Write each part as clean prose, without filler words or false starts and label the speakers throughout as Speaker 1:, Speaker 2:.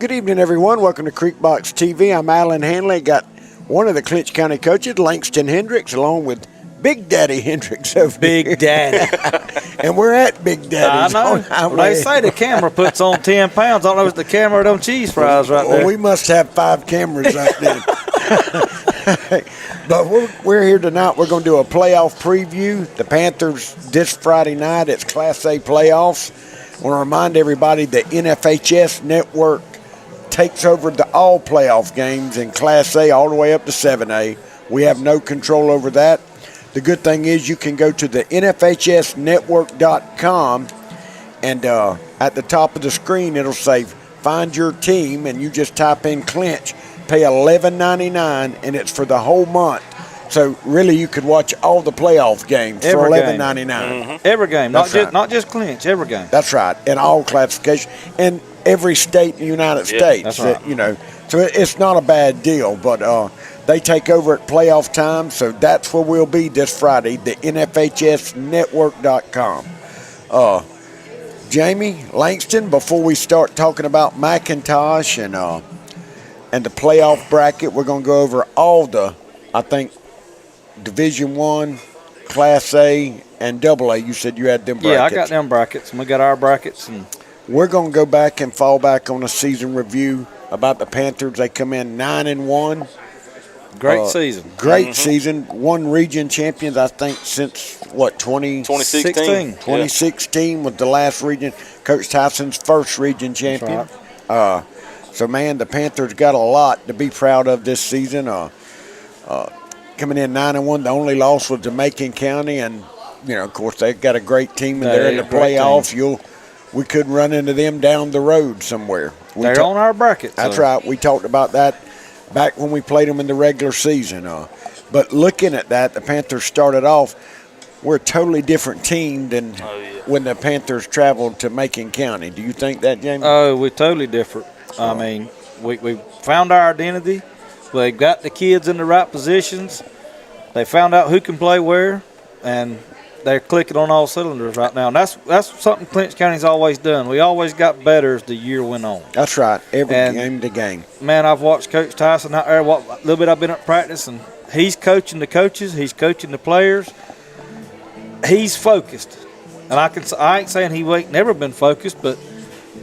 Speaker 1: Good evening, everyone. Welcome to Creekbox TV. I'm Alan Hanley. Got one of the Clinch County coaches, Laneston Hendricks, along with Big Daddy Hendricks over
Speaker 2: Big
Speaker 1: here.
Speaker 2: Daddy.
Speaker 1: And we're at Big Daddy's.
Speaker 2: I know. Well, they say the camera puts on 10 pounds. I don't know if it's the camera or them cheese fries right there.
Speaker 1: Well, we must have 5 cameras right there. But we're here tonight. We're going to do a playoff preview. The Panthers this Friday night. It's Class A playoffs. I want to remind everybody the NFHS network takes over all playoff games in Class A all the way up to 7A. We have no control over that. The good thing is you can go to the NFHSnetwork.com, and at the top of the screen it'll say find your team, and you just type in Clinch, pay $11.99, and it's for the whole month. So really you could watch all the playoff games for $11.99.
Speaker 2: Mm-hmm. Every game, not just Clinch, every game.
Speaker 1: That's right, in all classifications. And every state in the United States.
Speaker 2: That's right.
Speaker 1: So it's not a bad deal, but they take over at playoff time, so that's where we'll be this Friday, the NFHSnetwork.com. Jamie, Langston, before we start talking about McIntosh and the playoff bracket, we're going to go over all the, I think, Division I, Class A, and AA. You said you had them brackets.
Speaker 2: Yeah, I got them brackets, and we got our brackets. And
Speaker 1: we're going to go back and fall back on a season review about the Panthers. They come in 9-1.
Speaker 2: Great season.
Speaker 1: Great season. Won region champions, I think, since,
Speaker 2: 2016.
Speaker 1: 2016 was the last region. Coach Tyson's first region champion.
Speaker 2: Right.
Speaker 1: So, man, the Panthers got a lot to be proud of this season. Coming in 9-1, the only loss was to Macon County. And, of course, they've got a great team, and they're in the playoffs. We could run into them down the road somewhere.
Speaker 2: They're on our bracket.
Speaker 1: That's right. We talked about that back when we played them in the regular season. But looking at that, the Panthers started off, we're a totally different team than when the Panthers traveled to Macon County. Do you think that, Jamie?
Speaker 2: Oh, we're totally different. I mean, we found our identity. We got the kids in the right positions. They found out who can play where, and they're clicking on all cylinders right now. And that's something Clinch County's always done. We always got better as the year went on.
Speaker 1: That's right, game to game.
Speaker 2: Man, I've watched Coach Tyson out there, what little bit I've been at practice, and he's coaching the coaches, he's coaching the players. He's focused. And I ain't saying he ain't never been focused, but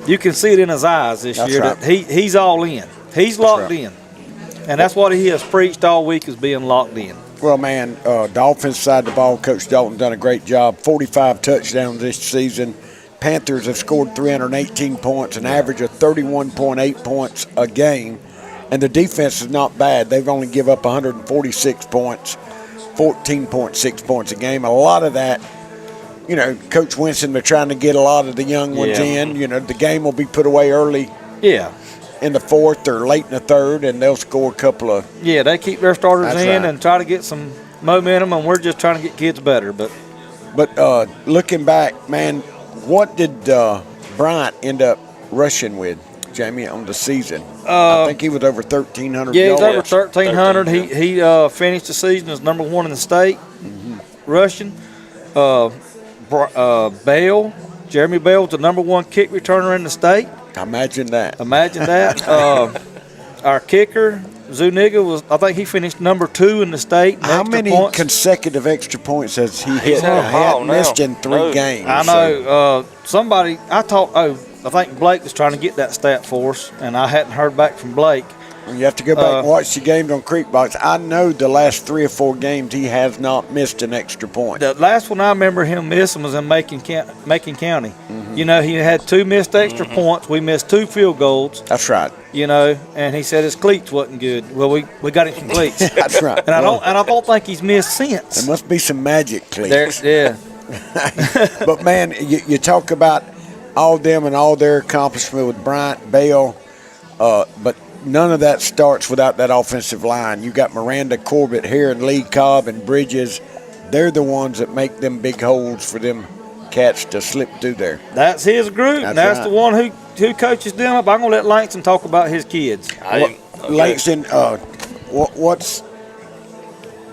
Speaker 2: you can see it in his eyes this year that he's all in. He's locked in. And that's what he has preached all week, is being locked in.
Speaker 1: Well, man, the offensive side of the ball, Coach Dalton done a great job. 45 touchdowns this season. Panthers have scored 318 points, an average of 31.8 points a game. And the defense is not bad. They've only give up 146 points, 14.6 points a game. A lot of that, Coach Winston, they're trying to get a lot of the young ones in. The game will be put away early.
Speaker 2: Yeah.
Speaker 1: In the fourth or late in the third, and they'll score a couple of.
Speaker 2: Yeah, they keep their starters in and try to get some momentum, and we're just trying to get kids better. But
Speaker 1: looking back, man, what did Bryant end up rushing with, Jamie, on the season? I think he was over 1,300
Speaker 2: yards. Yeah,
Speaker 1: he
Speaker 2: was over 1,300. He finished the season as number 1 in the state rushing. Jeremy Bell was the number 1 kick returner in the state.
Speaker 1: Imagine that.
Speaker 2: Our kicker, Zuniga, I think he finished number 2 in the state.
Speaker 1: How many consecutive extra points has he hit? He hadn't missed in 3 games.
Speaker 2: I know. I think Blake was trying to get that stat for us, and I hadn't heard back from Blake.
Speaker 1: You have to go back and watch the games on Creekbox. I know the last 3 or 4 games he has not missed an extra point.
Speaker 2: The last one I remember him missing was in Macon County. Mm-hmm. He had 2 missed extra points. We missed 2 field goals.
Speaker 1: That's right.
Speaker 2: And he said his cleats wasn't good. Well, we got him some cleats.
Speaker 1: That's right.
Speaker 2: And I don't think he's missed since.
Speaker 1: There must be some magic cleats.
Speaker 2: Yeah.
Speaker 1: But man, you talk about all them and all their accomplishment with Bryant, Bale, but none of that starts without that offensive line. You got Miranda, Corbett, here, and Lee Cobb and Bridges. They're the ones that make them big holes for them cats to slip through there.
Speaker 2: That's his group. That's the one who coaches them up. I'm going to let Langston talk about his kids.
Speaker 1: Langston, what's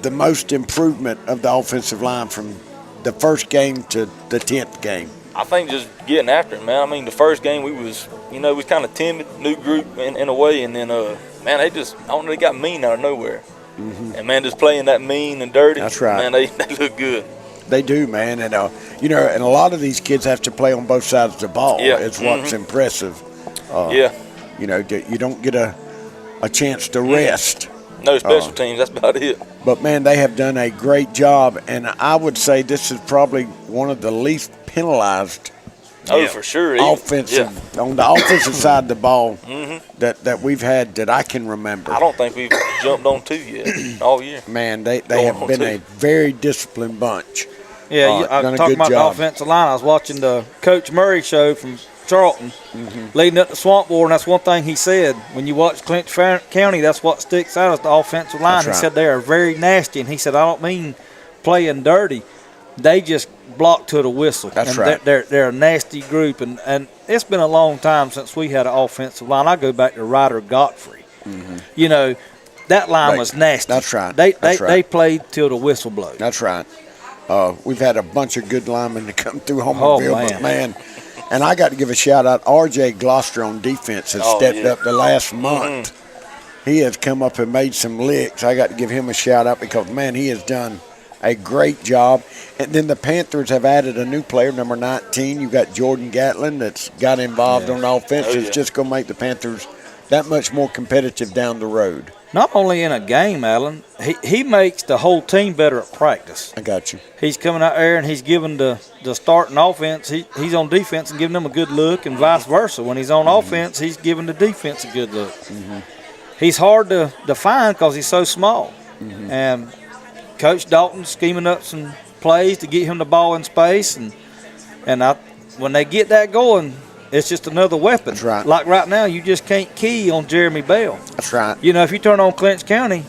Speaker 1: the most improvement of the offensive line from the first game to the 10th game?
Speaker 3: I think just getting after it, man. I mean, the first game we was kind of timid, new group in a way, and then man, they just I don't know, they got mean out of nowhere, and man, just playing that mean and dirty.
Speaker 1: That's right.
Speaker 3: Man, they look good.
Speaker 1: They do, man, and and a lot of these kids have to play on both sides of the ball.
Speaker 3: Yeah.
Speaker 1: It's what's impressive.
Speaker 3: Yeah.
Speaker 1: You don't get a chance to rest.
Speaker 3: No special teams. That's about it.
Speaker 1: But man, they have done a great job, and I would say this is probably one of the least penalized.
Speaker 3: Oh, for sure.
Speaker 1: Offensive on the offensive side of the ball that we've had that I can remember.
Speaker 3: I don't think we've jumped on 2 yet all year.
Speaker 1: Man, they have been a very disciplined bunch.
Speaker 2: Yeah, I'm
Speaker 1: done a
Speaker 2: talking
Speaker 1: good
Speaker 2: about
Speaker 1: job.
Speaker 2: the offensive line. I was watching the Coach Murray show from Charlton leading up to Swamp War, and that's one thing he said. When you watch Clinch County, that's what sticks out is the offensive line.
Speaker 1: That's right.
Speaker 2: He said they are very nasty, and he said, I don't mean playing dirty. They just block to the whistle.
Speaker 1: That's
Speaker 2: and
Speaker 1: right.
Speaker 2: They're a nasty group, and it's been a long time since we had an offensive line. I go back to Ryder Godfrey. That line was nasty.
Speaker 1: That's right.
Speaker 2: They played till the whistle blows.
Speaker 1: That's right. We've had a bunch of good linemen to come through Homerville, but man, and I got to give a shout out. R.J. Gloucester on defense has stepped up the last month. He has come up and made some licks. I got to give him a shout out because man, he has done a great job. And then the Panthers have added a new player, number 19. You got Jordan Gatlin that's got involved on offense. It's just going to make the Panthers that much more competitive down the road.
Speaker 2: Not only in a game, Alan, he makes the whole team better at practice.
Speaker 1: I got you.
Speaker 2: He's coming out there and he's giving the starting offense, he's on defense and giving them a good look, and vice versa. When he's on offense, he's giving the defense a good look. He's hard to find because he's so small. And Coach Dalton's scheming up some plays to get him the ball in space, and when they get that going, it's just another weapon.
Speaker 1: That's right.
Speaker 2: Like right now, you just can't key on Jeremy Bell.
Speaker 1: That's right.
Speaker 2: If you turn on Clinch County,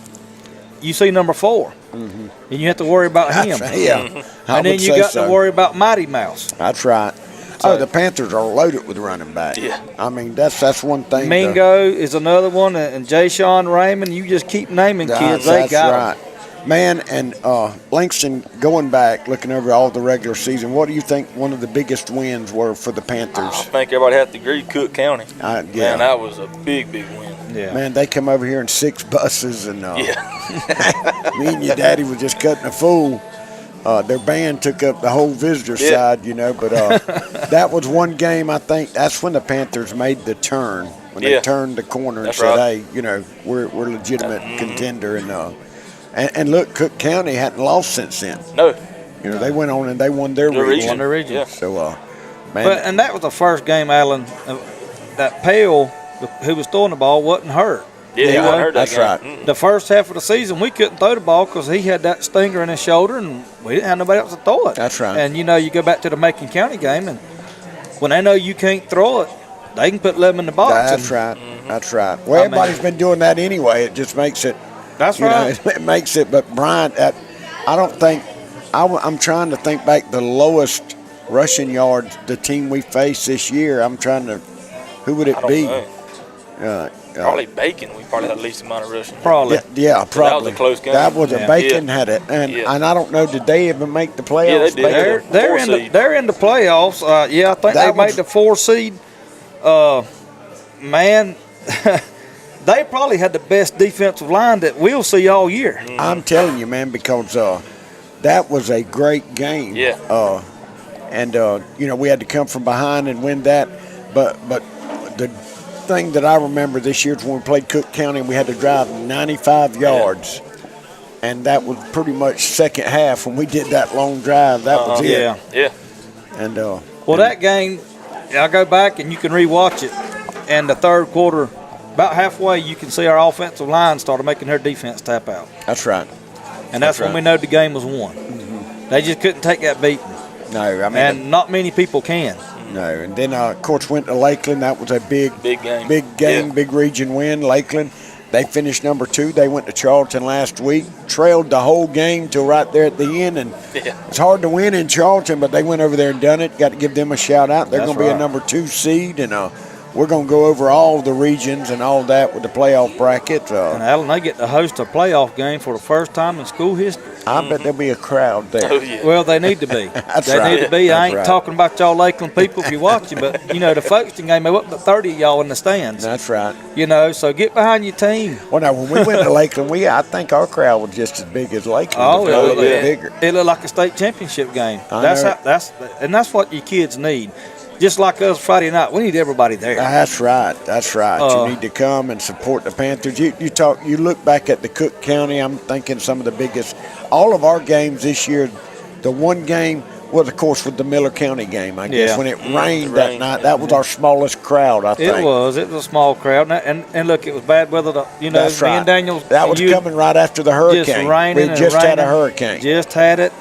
Speaker 2: you see number 4, and you have to worry about him.
Speaker 1: Yeah.
Speaker 2: And then you got to worry about Mighty Mouse.
Speaker 1: That's right.
Speaker 2: So,
Speaker 1: the Panthers are loaded with running back.
Speaker 3: Yeah.
Speaker 1: I mean, that's one thing.
Speaker 2: Mingo is another one, and Jay Sean Raymond. You just keep naming kids.
Speaker 1: That's
Speaker 2: They got
Speaker 1: right.
Speaker 2: 'em.
Speaker 1: Man, and Langston, going back, looking over all the regular season, what do you think one of the biggest wins were for the Panthers?
Speaker 3: I think everybody has to agree Cook County.
Speaker 1: Yeah.
Speaker 3: Man, that was a big win.
Speaker 2: Yeah.
Speaker 1: Man, they come over here in 6 buses, and me and your daddy was just cutting a fool. Their band took up the whole visitor side, but that was one game. I think that's when the Panthers made the turn, when they turned the corner and said,
Speaker 3: right.
Speaker 1: hey, we're a legitimate contender. And look, Cook County hadn't lost since then.
Speaker 3: No.
Speaker 1: They went on and they won their region.
Speaker 2: Won their region.
Speaker 3: Yeah.
Speaker 1: So, man.
Speaker 2: And that was the first game, Alan, that Pale, who was throwing the ball, wasn't hurt.
Speaker 3: Yeah, he wasn't hurt that
Speaker 1: That's
Speaker 3: game.
Speaker 1: right.
Speaker 2: The first half of the season, we couldn't throw the ball because he had that stinger in his shoulder, and we didn't have nobody else to throw it.
Speaker 1: That's right.
Speaker 2: And, you go back to the Macon County game, and when they know you can't throw it, they can put 11 in the box.
Speaker 1: That's right. That's right. Well, everybody's been doing that anyway. It just makes it.
Speaker 2: That's right.
Speaker 1: It makes it. But Brian, I don't think. I'm trying to think back the lowest rushing yards the team we faced this year. I'm trying to. Who would it be?
Speaker 3: Probably Bacon. We probably had the least amount of rushing.
Speaker 2: Probably.
Speaker 1: Yeah, probably.
Speaker 3: That was a close game.
Speaker 1: That was a
Speaker 2: Yeah.
Speaker 1: Bacon had it, and I don't know. Did they even make the playoffs?
Speaker 3: Yeah, they did.
Speaker 1: Bacon?
Speaker 2: They're in the playoffs. I think
Speaker 1: That
Speaker 2: they made
Speaker 1: was-
Speaker 2: the 4 seed. Man, they probably had the best defensive line that we'll see all year.
Speaker 1: I'm telling you, man, because that was a great game.
Speaker 3: Yeah.
Speaker 1: And we had to come from behind and win that. But the thing that I remember this year is when we played Cook County and we had to drive 95 yards. And that was pretty much second half when we did that long drive. That was it.
Speaker 2: Yeah.
Speaker 3: Yeah.
Speaker 1: And
Speaker 2: That game, I go back and you can rewatch it. And the third quarter, about halfway, you can see our offensive line started making their defense tap out.
Speaker 1: that's right.
Speaker 2: And that's when we know the game was won. They just couldn't take that beating.
Speaker 1: No, I mean,
Speaker 2: And not many people can.
Speaker 1: no. And then, of course, went to Lakeland. That was a big
Speaker 3: game.
Speaker 1: big region win. Lakeland, they finished number 2. They went to Charlton last week, trailed the whole game till right there at the end. And it's hard to win in Charlton, but they went over there and done it. Got to give them a shout out. They're
Speaker 2: That's
Speaker 1: going to be a
Speaker 2: right.
Speaker 1: number 2 seed. And we're going to go over all the regions and all that with the playoff bracket.
Speaker 2: And Alan, they get to host a playoff game for the first time in school history.
Speaker 1: I bet there'll be a crowd there.
Speaker 3: Oh, yeah.
Speaker 2: Well, they need to be. They need to be. I ain't talking about y'all Lakeland people if you're watching, but, the Folkestone game, there wasn't but 30 of y'all in the stands.
Speaker 1: That's right.
Speaker 2: So get behind your team.
Speaker 1: Well, now, when we went to Lakeland, I think our crowd was just as big as Lakeland.
Speaker 2: Oh,
Speaker 1: a little
Speaker 2: yeah.
Speaker 1: bit bigger.
Speaker 2: It looked like a state championship game.
Speaker 1: I
Speaker 2: That's
Speaker 1: know.
Speaker 2: that's what your kids need. Just like us Friday night, we need everybody there.
Speaker 1: That's right. You need to come and support the Panthers. You look back at the Cook County. I'm thinking some of the biggest. All of our games this year. The one game was, of course, with the Miller County game. I guess when it rained that night, that was our smallest crowd. I think
Speaker 2: it was a small crowd, and look, it was bad weather.
Speaker 1: That's right.
Speaker 2: Me and Daniel.
Speaker 1: That was coming right after the hurricane.
Speaker 2: Just raining.
Speaker 1: We just had a hurricane.
Speaker 2: Just had it,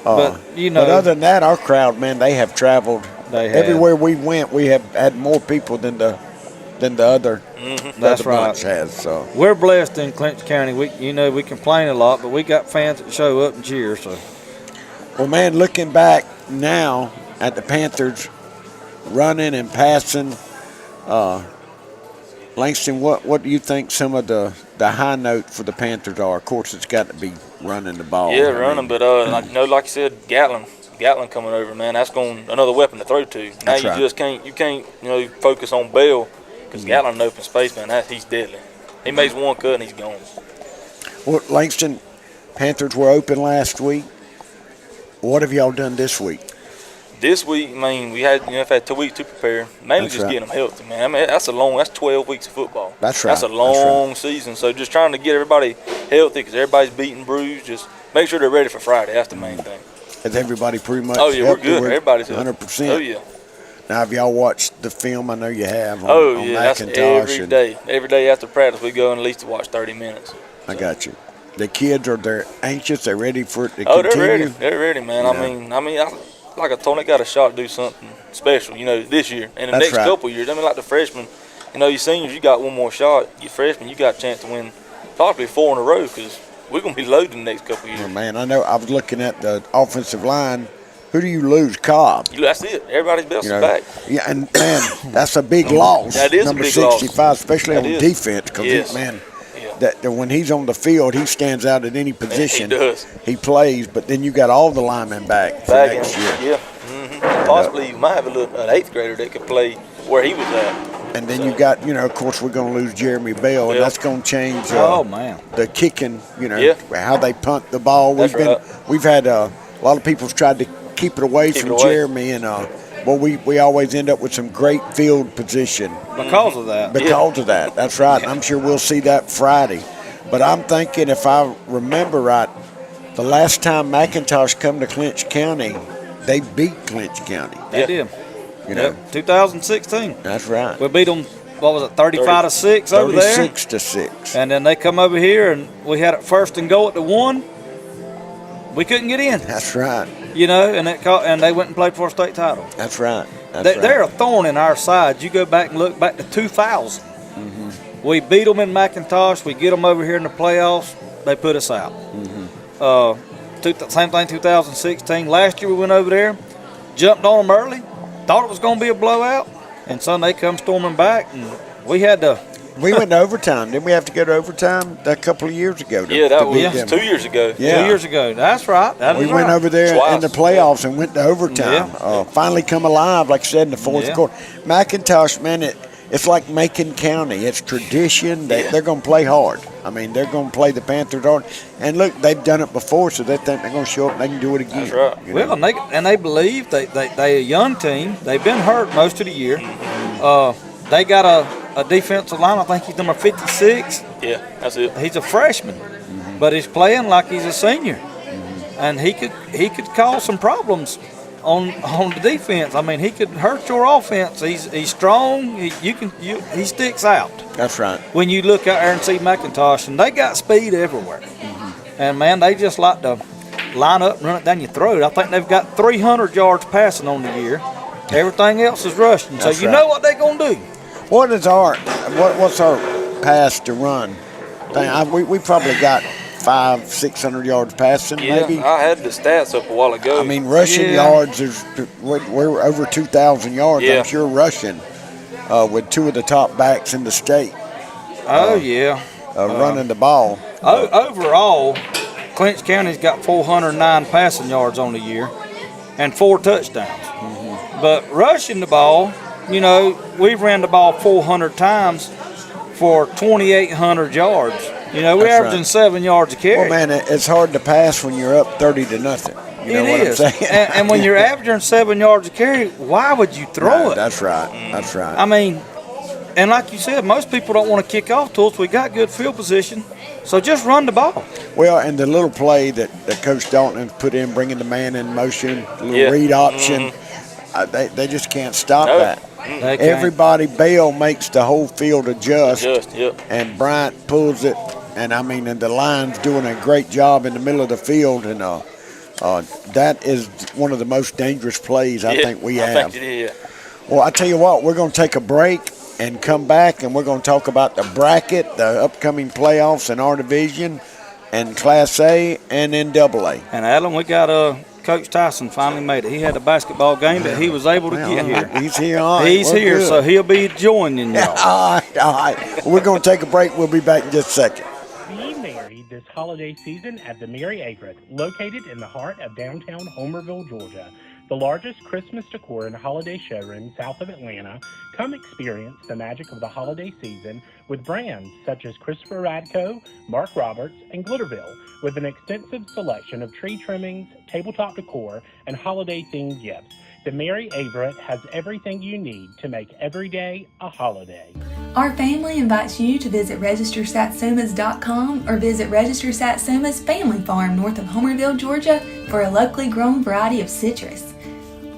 Speaker 2: but
Speaker 1: other than that, our crowd, man, they have traveled. Everywhere
Speaker 2: have.
Speaker 1: we went, we have had more people than the other.
Speaker 2: That's right.
Speaker 1: Bunch has. So
Speaker 2: we're blessed in Clinton County. We complain a lot, but we got fans that show up and cheer. So,
Speaker 1: well, man, looking back now at the Panthers running and passing, Langston, what do you think some of the high note for the Panthers are? Of course, it's got to be running the ball.
Speaker 3: Yeah, running, but like you said, Gatlin coming over, man. That's another weapon to throw to. Now you just can't focus on Bell because Gatlin in open space, man. He's deadly. He makes one cut and he's gone.
Speaker 1: Well, Langston, Panthers were open last week. What have y'all done this week?
Speaker 3: This week, we've had 2 weeks to prepare. Mainly getting them healthy, man. That's 12 weeks of football.
Speaker 1: That's right.
Speaker 3: That's a long season. So just trying to get everybody healthy because everybody's beating bruised. Just make sure they're ready for Friday. That's the main thing.
Speaker 1: Is everybody pretty much?
Speaker 3: Oh yeah, we're good. Everybody's
Speaker 1: 100%.
Speaker 3: Oh yeah.
Speaker 1: Now, have y'all watched the film? I know you have.
Speaker 3: On
Speaker 1: Macintosh.
Speaker 3: That's every day. Every day after practice, we go and at least watch 30 minutes.
Speaker 1: I got you. The kids they're anxious. They're ready for it to
Speaker 3: continue.
Speaker 1: They're ready.
Speaker 3: They're ready, man. Like I told them, they got a shot to do something special, this year and the next couple of years. Like the freshmen, you seniors, you got one more shot. You freshmen, you got a chance to win possibly 4 in a row because we're going to be loaded in the next couple of years.
Speaker 1: Oh, man, I know. I was looking at the offensive line. Who do you lose? Cobb.
Speaker 3: That's it. Everybody's best is back.
Speaker 1: Yeah, and, man, that's a big loss.
Speaker 3: That is
Speaker 1: number
Speaker 3: a big
Speaker 1: 65,
Speaker 3: loss.
Speaker 1: Especially on defense because, that when he's on the field, he stands out at any position.
Speaker 3: He does.
Speaker 1: He plays, but then you got all the linemen back for next year.
Speaker 3: Yeah. Mm-hmm. Possibly you might have an 8th grader that could play where he was at.
Speaker 1: And then you got, of course, we're going to lose Jeremy Bell, and that's going to change the kicking, how they punt the ball. We've had a lot of people's tried to keep it away from Jeremy, and we always end up with some great field position.
Speaker 2: Because of that.
Speaker 1: Because of that. That's right. And I'm sure we'll see that Friday. But I'm thinking, if I remember right, the last time McIntosh come to Clinch County, they beat Clinch County.
Speaker 2: They did. 2016.
Speaker 1: That's right.
Speaker 2: We beat them, 35-6 over there?
Speaker 1: 36-6.
Speaker 2: And then they come over here, and we had it first and goal at the 1. We couldn't get in.
Speaker 1: That's right.
Speaker 2: And they went and played for a state title.
Speaker 1: That's right.
Speaker 2: They're a thorn in our side. You go back and look back to 2000. Mm-hmm. We beat them in McIntosh. We get them over here in the playoffs. They put us out. Mm-hmm. Same thing 2016. Last year we went over there, jumped on them early, thought it was going to be a blowout, and Sunday come storming back, and we had to.
Speaker 1: We went to overtime. Didn't we have to go to overtime a couple of years ago?
Speaker 3: That was 2 years ago.
Speaker 1: Yeah.
Speaker 2: 2 years ago. That's right.
Speaker 1: We went over there in the playoffs and went to overtime. Finally come alive, like I said, in the fourth quarter. McIntosh, man, it's like Macon County. It's tradition. They're going to play hard. They're going to play the Panthers hard. And look, they've done it before, so they think they're going to show up and they can do it again.
Speaker 3: That's right.
Speaker 2: Well, and they believe they're a young team. They've been hurt most of the year. They got a defensive line. I think he's number 56.
Speaker 3: Yeah, that's it.
Speaker 2: He's a freshman, but he's playing like he's a senior, and he could cause some problems on the defense. He could hurt your offense. He's strong. He sticks out.
Speaker 1: That's right.
Speaker 2: When you look out there and see McIntosh, and they got speed everywhere, and man, they just like to line up and run it down your throat. I think they've got 300 yards passing on the year. Everything else is rushing.
Speaker 1: That's
Speaker 2: so you know what they're gonna do.
Speaker 1: What's our pass to run thing? We probably got 500-600 yards passing, maybe.
Speaker 3: I had the stats up a while ago.
Speaker 1: Rushing yards we're over 2,000 yards. I'm sure rushing. with two of the top backs in the state.
Speaker 2: Yeah.
Speaker 1: Running the ball.
Speaker 2: Overall, Clinch County's got 409 passing yards on the year and 4 touchdowns.
Speaker 1: Mm-hmm.
Speaker 2: But rushing the ball, we've ran the ball 400 times for 2,800 yards. We're averaging 7 yards a carry.
Speaker 1: Well, man, it's hard to pass when you're up 30-0. You know what I'm saying?
Speaker 2: And when you're averaging 7 yards a carry, why would you throw it?
Speaker 1: That's right. That's right.
Speaker 2: I mean, and like you said, most people don't want to kick off to us. We got good field position, so just run the ball.
Speaker 1: Well, and the little play that Coach Dalton put in, bringing the man in motion, the little read option, they just can't stop that. Everybody, Bell makes the whole field adjust, and Bryant pulls it, and and the line's doing a great job in the middle of the field, and that is one of the most dangerous plays I think we have.
Speaker 3: I think it is.
Speaker 1: Well, I tell you what, we're going to take a break and come back, and we're going to talk about the bracket, the upcoming playoffs in our division, and Class A and in AA.
Speaker 2: And Adam, we got Coach Tyson finally made it. He had a basketball game, but he was able to get here.
Speaker 1: He's here, all right.
Speaker 2: He's here, so he'll be joining y'all.
Speaker 1: All right. We're going to take a break. We'll be back in just a second.
Speaker 4: Be merry this holiday season at the Mary Averett, located in the heart of downtown Homerville, Georgia. The largest Christmas decor and holiday showroom south of Atlanta. Come experience the magic of the holiday season with brands such as Christopher Radco, Mark Roberts, and Glitterville, with an extensive selection of tree trimmings, tabletop decor, and holiday-themed gifts. The Mary Averett has everything you need to make every day a holiday.
Speaker 5: Our family invites you to visit registersatsumas.com or visit Register Satsuma's family farm north of Homerville, Georgia for a locally grown variety of citrus.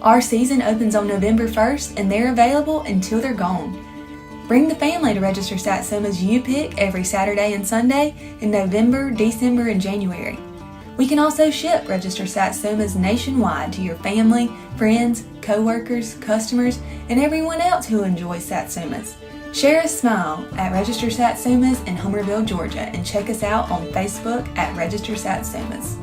Speaker 5: Our season opens on November 1st and they're available until they're gone. Bring the family to Register Satsuma's U-Pick every Saturday and Sunday in November, December, and January. We can also ship Register Satsumas nationwide to your family, friends, co-workers, customers, and everyone else who enjoys Satsumas. Share a smile at Register Satsumas in Homerville, Georgia, and check us out on Facebook at Register Satsumas.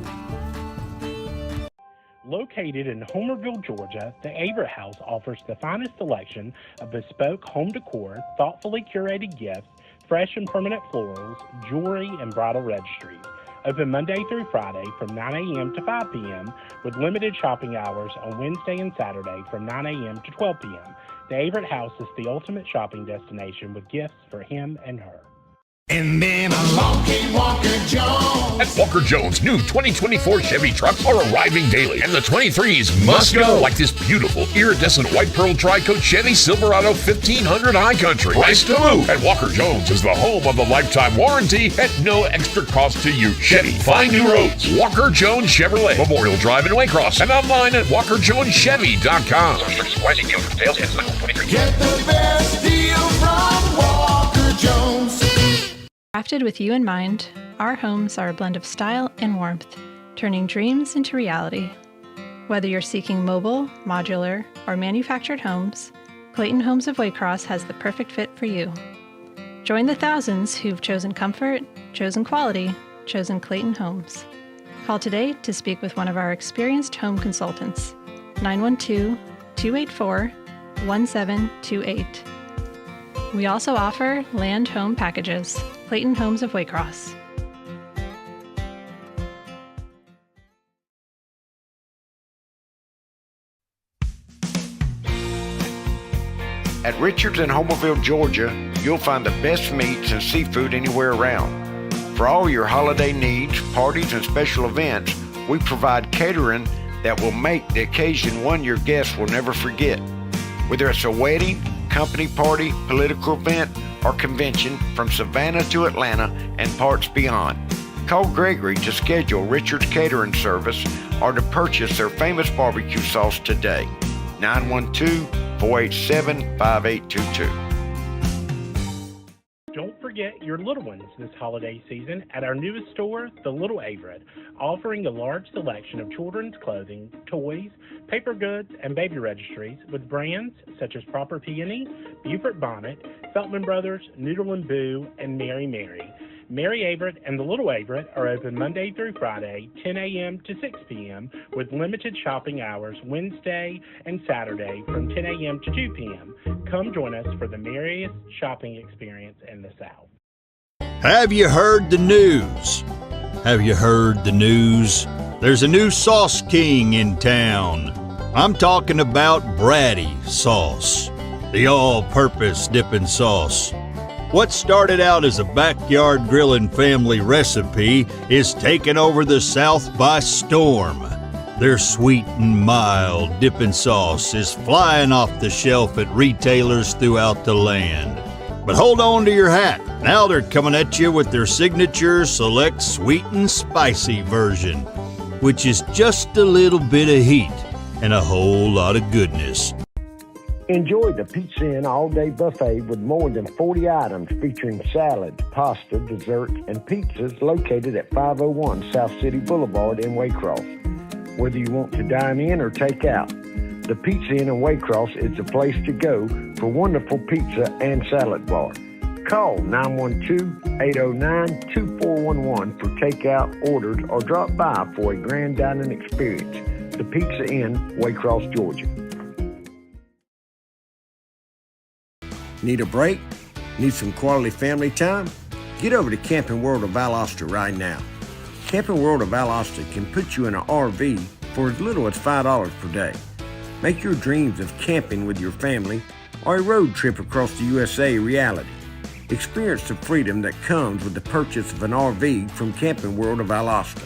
Speaker 4: Located in Homerville, Georgia, the Averett House offers the finest selection of bespoke home decor, thoughtfully curated gifts, fresh and permanent florals, jewelry, and bridal registries. Open Monday through Friday from 9 a.m. to 5 p.m. with limited shopping hours on Wednesday and Saturday from 9 a.m. to 12 p.m. The Averett House is the ultimate shopping destination with gifts for him and her.
Speaker 6: And then along came Walker Jones.
Speaker 7: At Walker Jones, new 2024 Chevy trucks are arriving daily, and the 23s must go, like this beautiful iridescent white pearl tri-coat Chevy Silverado 1500 High Country. Price to move. And Walker Jones is the home of the lifetime warranty at no extra cost to you. Chevy, find new roads. Walker Jones Chevrolet, Memorial Drive in Waycross, and online at WalkerJonesChevy.com.
Speaker 6: Get the best deal from Walker Jones.
Speaker 8: Crafted with you in mind, our homes are a blend of style and warmth, turning dreams into reality. Whether you're seeking mobile, modular, or manufactured homes, Clayton Homes of Waycross has the perfect fit for you. Join the thousands who've chosen comfort, chosen quality, chosen Clayton Homes. Call today to speak with one of our experienced home consultants, 912-284-1728. We also offer land home packages. Clayton Homes of Waycross.
Speaker 1: At Richards in Homerville, Georgia, you'll find the best meats and seafood anywhere around. For all your holiday needs, parties, and special events, we provide catering that will make the occasion one your guests will never forget. Whether it's a wedding, company party, political event, or convention from Savannah to Atlanta and parts beyond. Call Gregory to schedule Richard's catering service or to purchase their famous barbecue sauce today. 912-487-5822.
Speaker 4: Don't forget your little ones this holiday season at our newest store, The Little Averett, offering a large selection of children's clothing, toys, paper goods, and baby registries with brands such as Proper Peony, Beaufort Bonnet, Feltman Brothers, Noodle and Boo, and Mary Mary. Mary Averett and the Little Averett are open Monday through Friday, 10 a.m. to 6 p.m., with limited shopping hours Wednesday and Saturday from 10 a.m. to 2 p.m. Come join us for the merriest shopping experience in the South.
Speaker 9: Have you heard the news? Have you heard the news? There's a new sauce king in town. I'm talking about Bratty sauce, the all-purpose dipping sauce. What started out as a backyard grilling family recipe is taking over the South by storm. Their sweet and mild dipping sauce is flying off the shelf at retailers throughout the land. But hold on to your hat. Now they're coming at you with their signature select sweet and spicy version, which is just a little bit of heat and a whole lot of goodness.
Speaker 10: Enjoy the Pizza Inn all-day buffet with more than 40 items featuring salads, pasta, desserts, and pizzas located at 501 South City Boulevard in Waycross. Whether you want to dine in or take out, the Pizza Inn in Waycross is the place to go for wonderful pizza and salad bar. Call 912-809-2411 for takeout orders or drop by for a grand dining experience. The Pizza Inn, Waycross, Georgia.
Speaker 1: Need a break? Need some quality family time? Get over to Camping World of Valdosta right now. Camping World of Valdosta can put you in an RV for as little as $5 per day. Make your dreams of camping with your family or a road trip across the USA a reality. Experience the freedom that comes with the purchase of an RV from Camping World of Valdosta.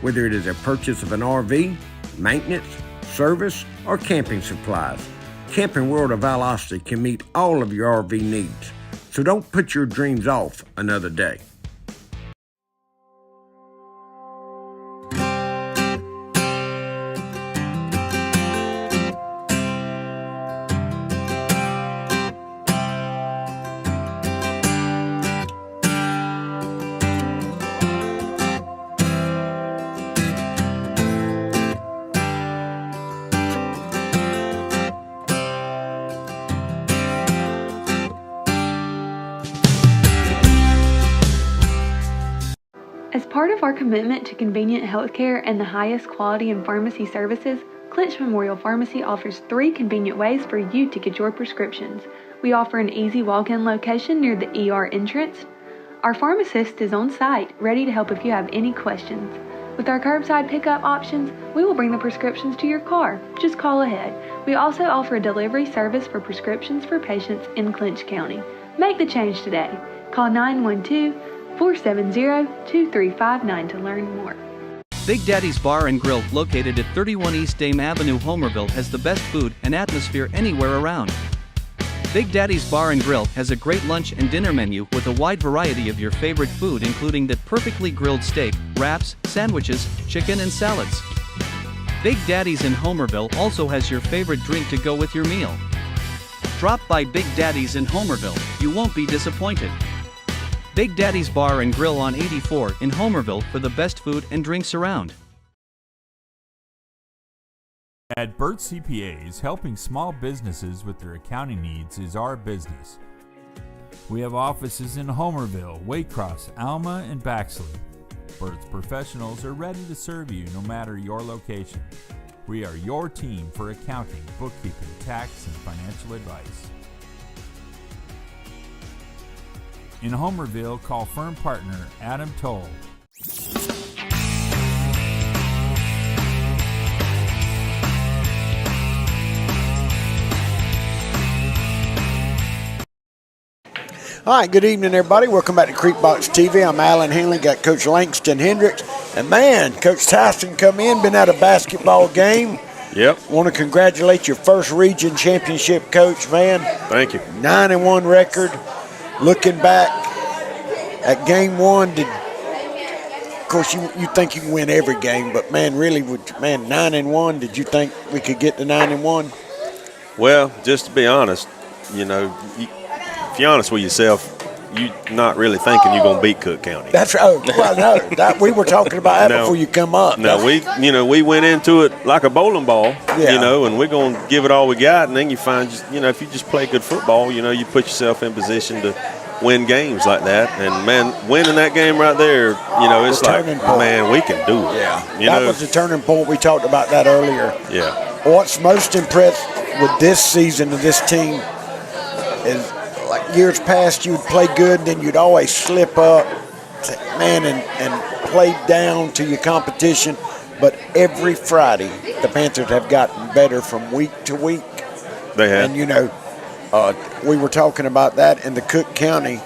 Speaker 1: Whether it is a purchase of an RV, maintenance, service, or camping supplies, Camping World of Valdosta can meet all of your RV needs. So don't put your dreams off another day.
Speaker 5: As part of our commitment to convenient healthcare and the highest quality in pharmacy services, Clinch Memorial Pharmacy offers 3 convenient ways for you to get your prescriptions. We offer an easy walk-in location near the ER entrance. Our pharmacist is on site, ready to help if you have any questions. With our curbside pickup options, we will bring the prescriptions to your car. Just call ahead. We also offer a delivery service for prescriptions for patients in Clinch County. Make the change today. Call 912-470-2359 to learn more.
Speaker 11: Big Daddy's Bar and Grill, located at 31 East Dame Avenue, Homerville, has the best food and atmosphere anywhere around. Big Daddy's Bar and Grill has a great lunch and dinner menu with a wide variety of your favorite food, including that perfectly grilled steak, wraps, sandwiches, chicken, and salads. Big Daddy's in Homerville also has your favorite drink to go with your meal. Drop by Big Daddy's in Homerville, you won't be disappointed. Big Daddy's Bar and Grill on 84 in Homerville for the best food and drinks around.
Speaker 12: At Burt CPAs, helping small businesses with their accounting needs is our business. We have offices in Homerville, Waycross, Alma, and Baxley. Burt's professionals are ready to serve you no matter your location. We are your team for accounting, bookkeeping, tax, and financial advice. In Homerville, call firm partner Adam Toll.
Speaker 1: All right, good evening, everybody. Welcome back to Creekbox TV. I'm Alan Henley, got Coach Laneston Hendricks. And, man, Coach Tyson come in, been at a basketball game.
Speaker 13: Yep.
Speaker 1: Want to congratulate your first region championship, Coach, man.
Speaker 13: Thank you.
Speaker 1: 9-1 record. Looking back at game one, of course, you think you can win every game, but, man, really, 9-1, did you think we could get to 9-1?
Speaker 13: Well, just to be honest, if you're honest with yourself, you're not really thinking you're going to beat Cook County.
Speaker 1: That's right. Oh, well, no, we were talking about that before you come up.
Speaker 13: No, we went into it like a bowling ball, and we're going to give it all we got, and then you find, if you just play good football, you put yourself in position to win games like that. And, man, winning that game right there, you know, it's like, man, we can do it.
Speaker 1: Yeah,
Speaker 13: that
Speaker 1: was the turning point. We talked about that earlier.
Speaker 13: Yeah.
Speaker 1: What's most impressed with this season of this team is, like years past, you would play good, and then you'd always slip up, man, and play down to your competition. But every Friday, the Panthers have gotten better from week to week.
Speaker 13: They have.
Speaker 1: And, you know, we were talking about that in the Cook County.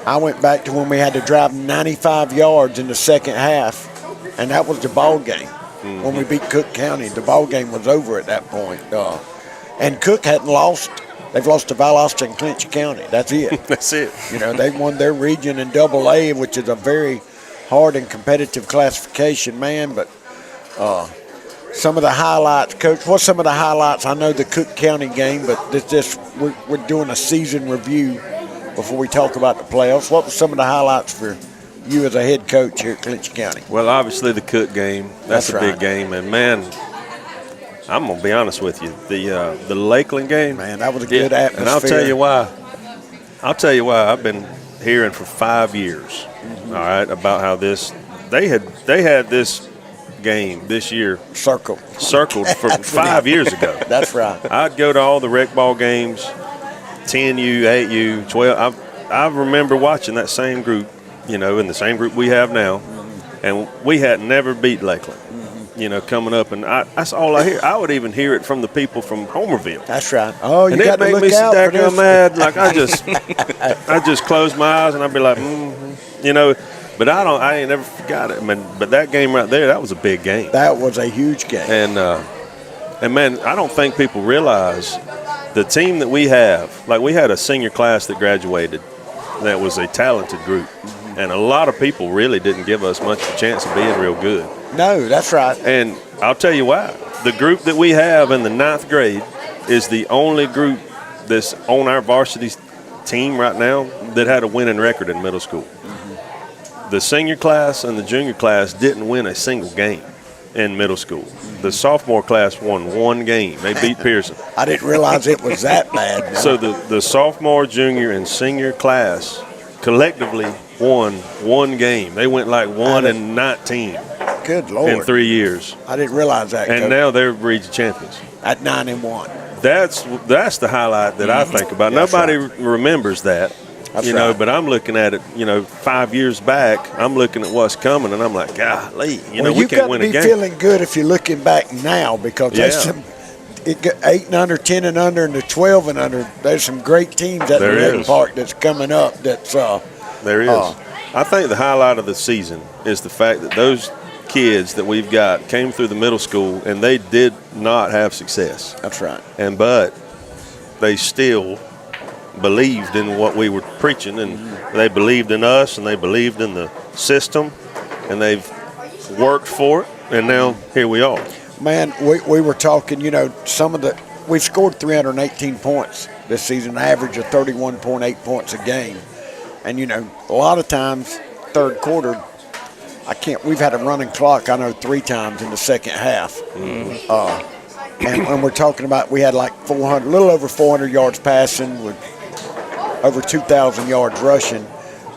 Speaker 1: I went back to when we had to drive 95 yards in the second half, and that was the ball game. Mm-hmm. When we beat Cook County, the ball game was over at that point. And Cook hadn't lost. They've lost to Valdosta and Clinch County. That's it.
Speaker 13: That's it.
Speaker 1: You know, they won their region in AA, which is a very hard and competitive classification, man. But some of the highlights, Coach, what's some of the highlights? I know the Cook County game, but we're doing a season review before we talk about the playoffs. What were some of the highlights for you as a head coach here at Clinch County?
Speaker 13: Well, obviously the Cook game. That's a
Speaker 1: right.
Speaker 13: big game. And, man, I'm going to be honest with you. The Lakeland game.
Speaker 1: Man, that was a good atmosphere.
Speaker 13: And I'll tell you why. I've been hearing for 5 years, all right, about how they had this game this year circled for 5 years ago.
Speaker 1: That's right.
Speaker 13: I'd go to all the rec ball games, 10U, 8U, 12. I remember watching that same group, you know, in the same group we have now, and we had never beat Lakeland. You know, coming up, and that's all I hear. I would even hear it from the people from Homerville.
Speaker 1: That's right. Oh, you
Speaker 13: and
Speaker 1: got to look out for this.
Speaker 13: And it made me so mad. Like I just close my eyes and I'd be like, you know. But I ain't never forgot it. I mean, but that game right there, that was a big game.
Speaker 1: That was a huge game.
Speaker 13: And man, I don't think people realize the team that we have. Like we had a senior class that graduated, that was a talented group, and a lot of people really didn't give us much of a chance of being real good.
Speaker 1: No, that's right.
Speaker 13: And I'll tell you why. The group that we have in the 9th grade is the only group that's on our varsity team right now that had a winning record in middle school. Mm-hmm. The senior class and the junior class didn't win a single game in middle school. The sophomore class won one game. They beat Pearson.
Speaker 1: I didn't realize it was that bad. Man.
Speaker 13: So the sophomore, junior, and senior class collectively won one game. They went like 1-19.
Speaker 1: Good Lord.
Speaker 13: In 3 years.
Speaker 1: I didn't realize that.
Speaker 13: And
Speaker 1: Coach.
Speaker 13: now they're region champions.
Speaker 1: At 9-1.
Speaker 13: That's the highlight that I think about. That's Nobody remembers that.
Speaker 1: That's
Speaker 13: you know, but I'm looking at it, 5 years back, I'm looking at what's coming, and I'm like, golly, we can't win a game.
Speaker 1: You got to be feeling good if you're looking back now because there's some 8 and under, 10 and under, and the 12 and under. There's some great teams at the Red Park that's coming up.
Speaker 13: There is. I think the highlight of the season is the fact that those kids that we've got came through the middle school and they did not have success.
Speaker 1: That's right.
Speaker 13: But they still believed in what we were preaching, and they believed in us, and they believed in the system, and they've worked for it, and now here we are.
Speaker 1: Man, we were talking, we've scored 318 points this season, an average of 31.8 points a game. And, a lot of times, third quarter, we've had a running clock, 3 times in the second half. Mm-hmm. And when we're talking about, we had like a little over 400 yards passing with over 2,000 yards rushing.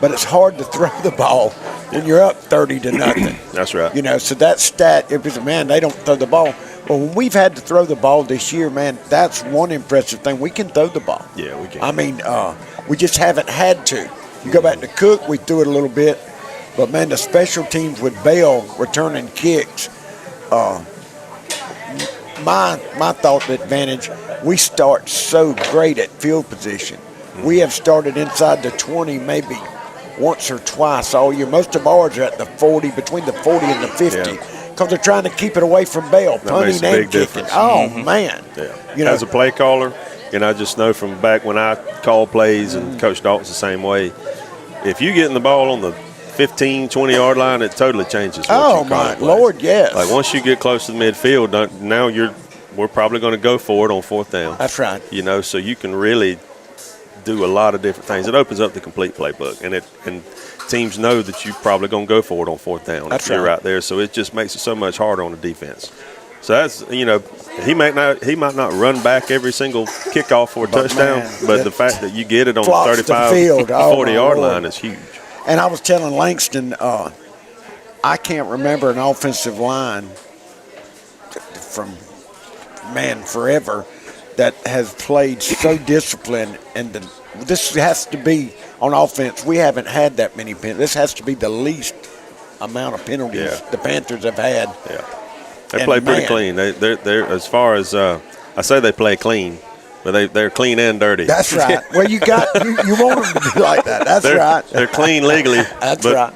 Speaker 1: But it's hard to throw the ball when you're up 30-0.
Speaker 13: That's right.
Speaker 1: So that stat, it was, man, they don't throw the ball. Well, when we've had to throw the ball this year, man, that's one impressive thing. We can throw the ball.
Speaker 13: Yeah, we can.
Speaker 1: We just haven't had to. You go back to Cook, we threw it a little bit. But, man, the special teams with Bell returning kicks, my thought advantage, we start so great at field position. Mm-hmm. We have started inside the 20 maybe once or twice all year. Most of ours are at the 40, between the 40 and the 50, because they're trying to keep it away from Bell, punting and kicking.
Speaker 13: Difference.
Speaker 1: Oh, man.
Speaker 13: Yeah. As a play caller, and I just know from back when I called plays, and Coach Dalton's the same way, if you get in the ball on the 15, 20-yard line, it totally changes what you call
Speaker 1: my Lord, yes.
Speaker 13: Like once you get close to the midfield, now we're probably going to go for it on 4th down.
Speaker 1: That's right.
Speaker 13: So you can really do a lot of different things. It opens up the complete playbook, and teams know that you're probably going to go for it on 4th down.
Speaker 1: That's
Speaker 13: if you're
Speaker 1: right.
Speaker 13: right there. So it just makes it so much harder on the defense. So that's, he might not run back every single kickoff for a touchdown, but the fact that you get it on the 35, 40-yard line is huge.
Speaker 1: And I was telling Langston, I can't remember an offensive line from forever that has played so disciplined, and this has to be on offense. We haven't had that many penalties. This has to be the least amount of penalties the Panthers have had.
Speaker 13: Yeah, they play pretty clean. They're as far as I say, they play clean, but they're clean and dirty.
Speaker 1: That's right. Well, you want them to be like that. That's right.
Speaker 13: They're clean legally.
Speaker 1: That's
Speaker 13: but
Speaker 1: right.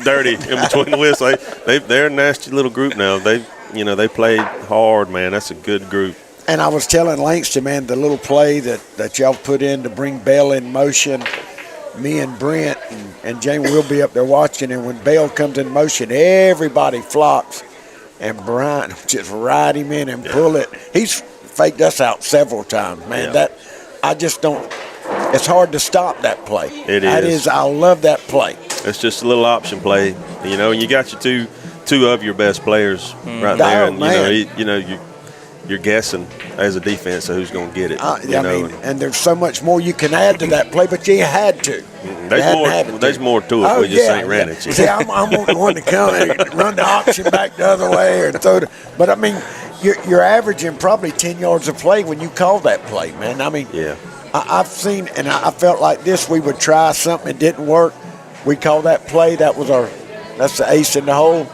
Speaker 13: Dirty in between the whistles. They're a nasty little group now. They play hard, man. That's a good group.
Speaker 1: And I was telling Langston, man, the little play that y'all put in to bring Bell in motion, me and Brent and Jamie will be up there watching, and when Bell comes in motion, everybody flocks, and Brian just ride him in and pull it. He's faked us out several times, man. That I just don't. It's hard to stop that play.
Speaker 13: It is.
Speaker 1: I love that play.
Speaker 13: It's just a little option play, and you got your two of your best players right there, and you're guessing as a defense who's going to get it.
Speaker 1: And there's so much more you can add to that play, but you had to.
Speaker 13: There's more to it. We just ain't ran it.
Speaker 1: See, I'm the one to come and run the option back the other way or throw it. But I mean, you're averaging probably 10 yards of play when you call that play, man. I mean, I've seen, and I felt like this. We would try something, it didn't work. We call that play. That's the ace in the hole.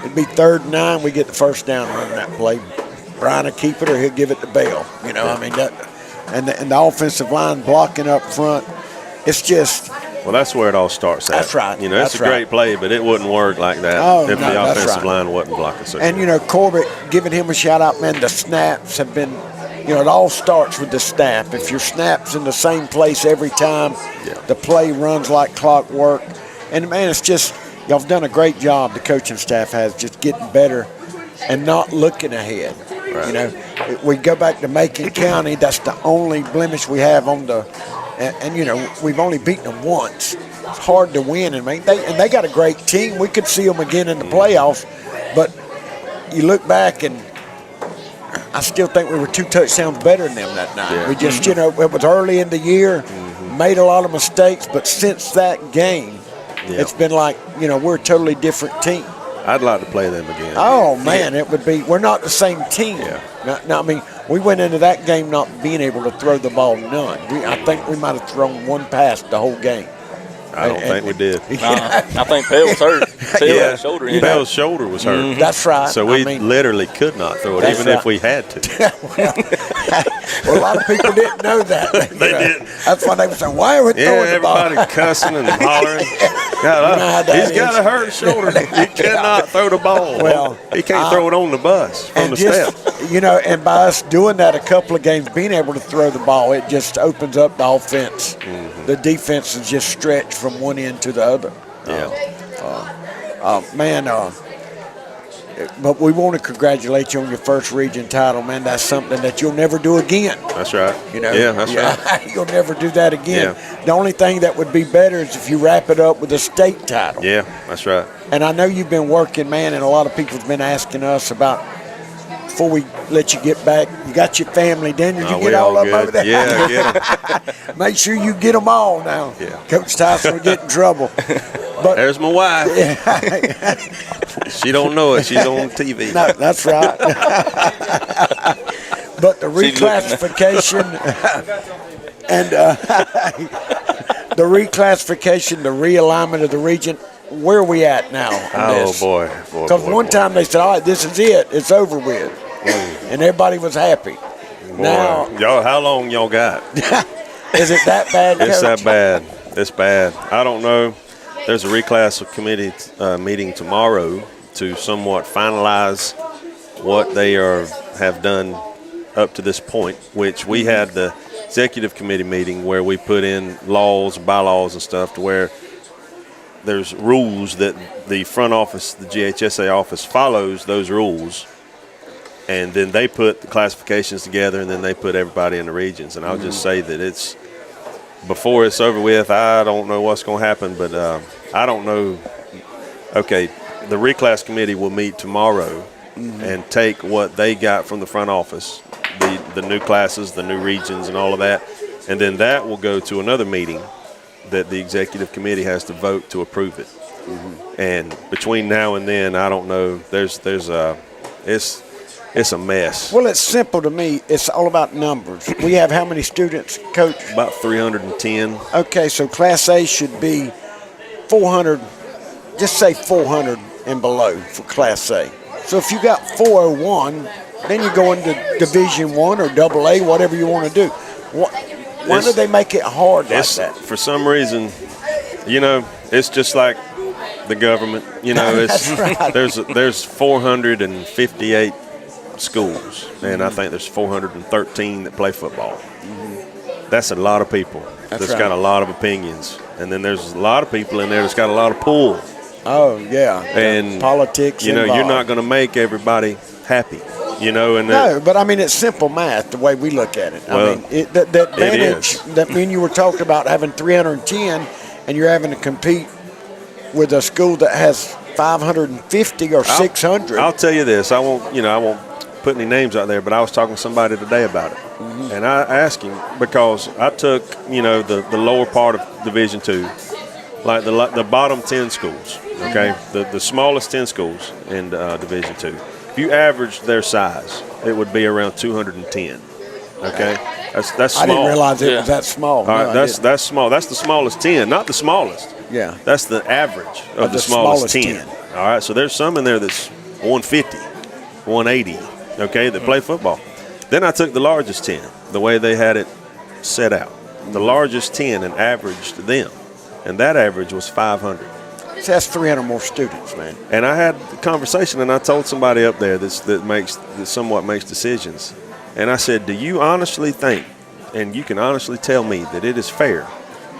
Speaker 1: It'd be 3rd and 9. We get the first down running that play. Brian will keep it, or he'll give it to Bell. I mean, and the offensive line blocking up front. It's just.
Speaker 13: Well, that's where it all starts at.
Speaker 1: That's right.
Speaker 13: It's a great play, but it wouldn't work like that if the offensive line wasn't blocking so good.
Speaker 1: And, Corbett, giving him a shout-out, man, the snaps have been, it all starts with the snap. If your snap's in the same place every time, the play runs like clockwork. And, man, it's just, y'all have done a great job, the coaching staff has, just getting better and not looking ahead. Right. We go back to Macon County. That's the only blemish we have on the – we've only beaten them once. It's hard to win. And they got a great team. We could see them again in the playoffs. But you look back, and I still think we were 2 touchdowns better than them that night. Yeah. We just, it was early in the year, made a lot of mistakes. But since that game, it's been like, we're a totally different team.
Speaker 13: I'd like to play them again.
Speaker 1: Oh, man, it would be – we're not the same team. Yeah. Now, I mean, we went into that game not being able to throw the ball none. I think we might have thrown one pass the whole game.
Speaker 13: I don't think we did.
Speaker 3: I think Pell was hurt. Pell's shoulder.
Speaker 13: Pell's shoulder was hurt.
Speaker 1: That's right.
Speaker 13: So we literally could not throw it, even if we had to.
Speaker 1: Well, a lot of people didn't know that.
Speaker 13: They didn't.
Speaker 1: That's why they were saying, why are we throwing the ball?
Speaker 13: Everybody cussing and hollering. He's got a hurt shoulder. He cannot throw the ball. Well, he can't throw it on the bus from the steps.
Speaker 1: And by us doing that a couple of games, being able to throw the ball, it just opens up the offense. The defense is just stretched from one end to the other. But we want to congratulate you on your first region title, man. That's something that you'll never do again.
Speaker 13: That's right. Yeah, that's right.
Speaker 1: You'll never do that again. Yeah. The only thing that would be better is if you wrap it up with a state title.
Speaker 13: Yeah, that's right.
Speaker 1: And I know you've been working, man, and a lot of people have been asking us about, before we let you get back, you got your family dinner. Did you get all of them over there?
Speaker 13: Yeah, get them.
Speaker 1: Make sure you get them all now. Yeah. Coach Tyson will get in trouble. But
Speaker 13: there's my wife. She don't know it. She's on TV.
Speaker 1: No, that's right. But the reclassification and the realignment of the region, where are we at now?
Speaker 13: Oh, boy.
Speaker 1: Because one time they said, all right, this is it. It's over with. And everybody was happy.
Speaker 13: Boy, now, y'all, how long y'all got?
Speaker 1: Is it that bad, Coach?
Speaker 13: It's that bad. It's bad. I don't know. There's a reclass committee meeting tomorrow to somewhat finalize what they have done up to this point, which we had the executive committee meeting where we put in laws, bylaws and stuff to where there's rules that the front office, the GHSA office, follows those rules, and then they put the classifications together, and then they put everybody in the regions. And I'll just say that it's before it's over with, I don't know what's going to happen, but I don't know. Okay, the reclass committee will meet tomorrow and take what they got from the front office, the new classes, the new regions, and all of that, and then that will go to another meeting that the executive committee has to vote to approve it. And between now and then, I don't know. It's a mess.
Speaker 1: Well, it's simple to me. It's all about numbers. We have how many students, Coach?
Speaker 13: About 310.
Speaker 1: Okay, so Class A should be 400. Just say 400 and below for Class A. So if you got 401, then you go into Division I or AA, whatever you want to do. Why do they make it hard like that?
Speaker 13: For some reason, it's just like the government. It's
Speaker 1: right.
Speaker 13: there's 458 schools, and I think there's 413 that play football. That's a lot of people. That's got a lot of opinions, and then there's a lot of people in there that's got a lot of pull.
Speaker 1: Oh yeah,
Speaker 13: and
Speaker 1: politics.
Speaker 13: You're not going to make everybody happy.
Speaker 1: No, but I mean it's simple math the way we look at it.
Speaker 13: Well,
Speaker 1: I mean that advantage that you were talking about having 310, and you're having to compete with a school that has 550 or 600.
Speaker 13: I'll tell you this. I won't put any names out there, but I was talking to somebody today about it, and I asked him because I took the lower part of Division II, like the bottom 10 schools. Okay, the smallest 10 schools in Division II. If you average their size, it would be around 210. Okay, that's small.
Speaker 1: I didn't realize it was that small.
Speaker 13: All right, that's small. That's the smallest 10, not the smallest.
Speaker 1: Yeah,
Speaker 13: that's the average of the smallest 10. All right, so there's some in there that's 150, 180. Okay, that play football. Then I took the largest 10, the way they had it set out. The largest 10 and averaged them, and that average was 500.
Speaker 1: So that's 300 more students, man.
Speaker 13: And I had a conversation, and I told somebody up there that somewhat makes decisions, and I said, "Do you honestly think, and you can honestly tell me that it is fair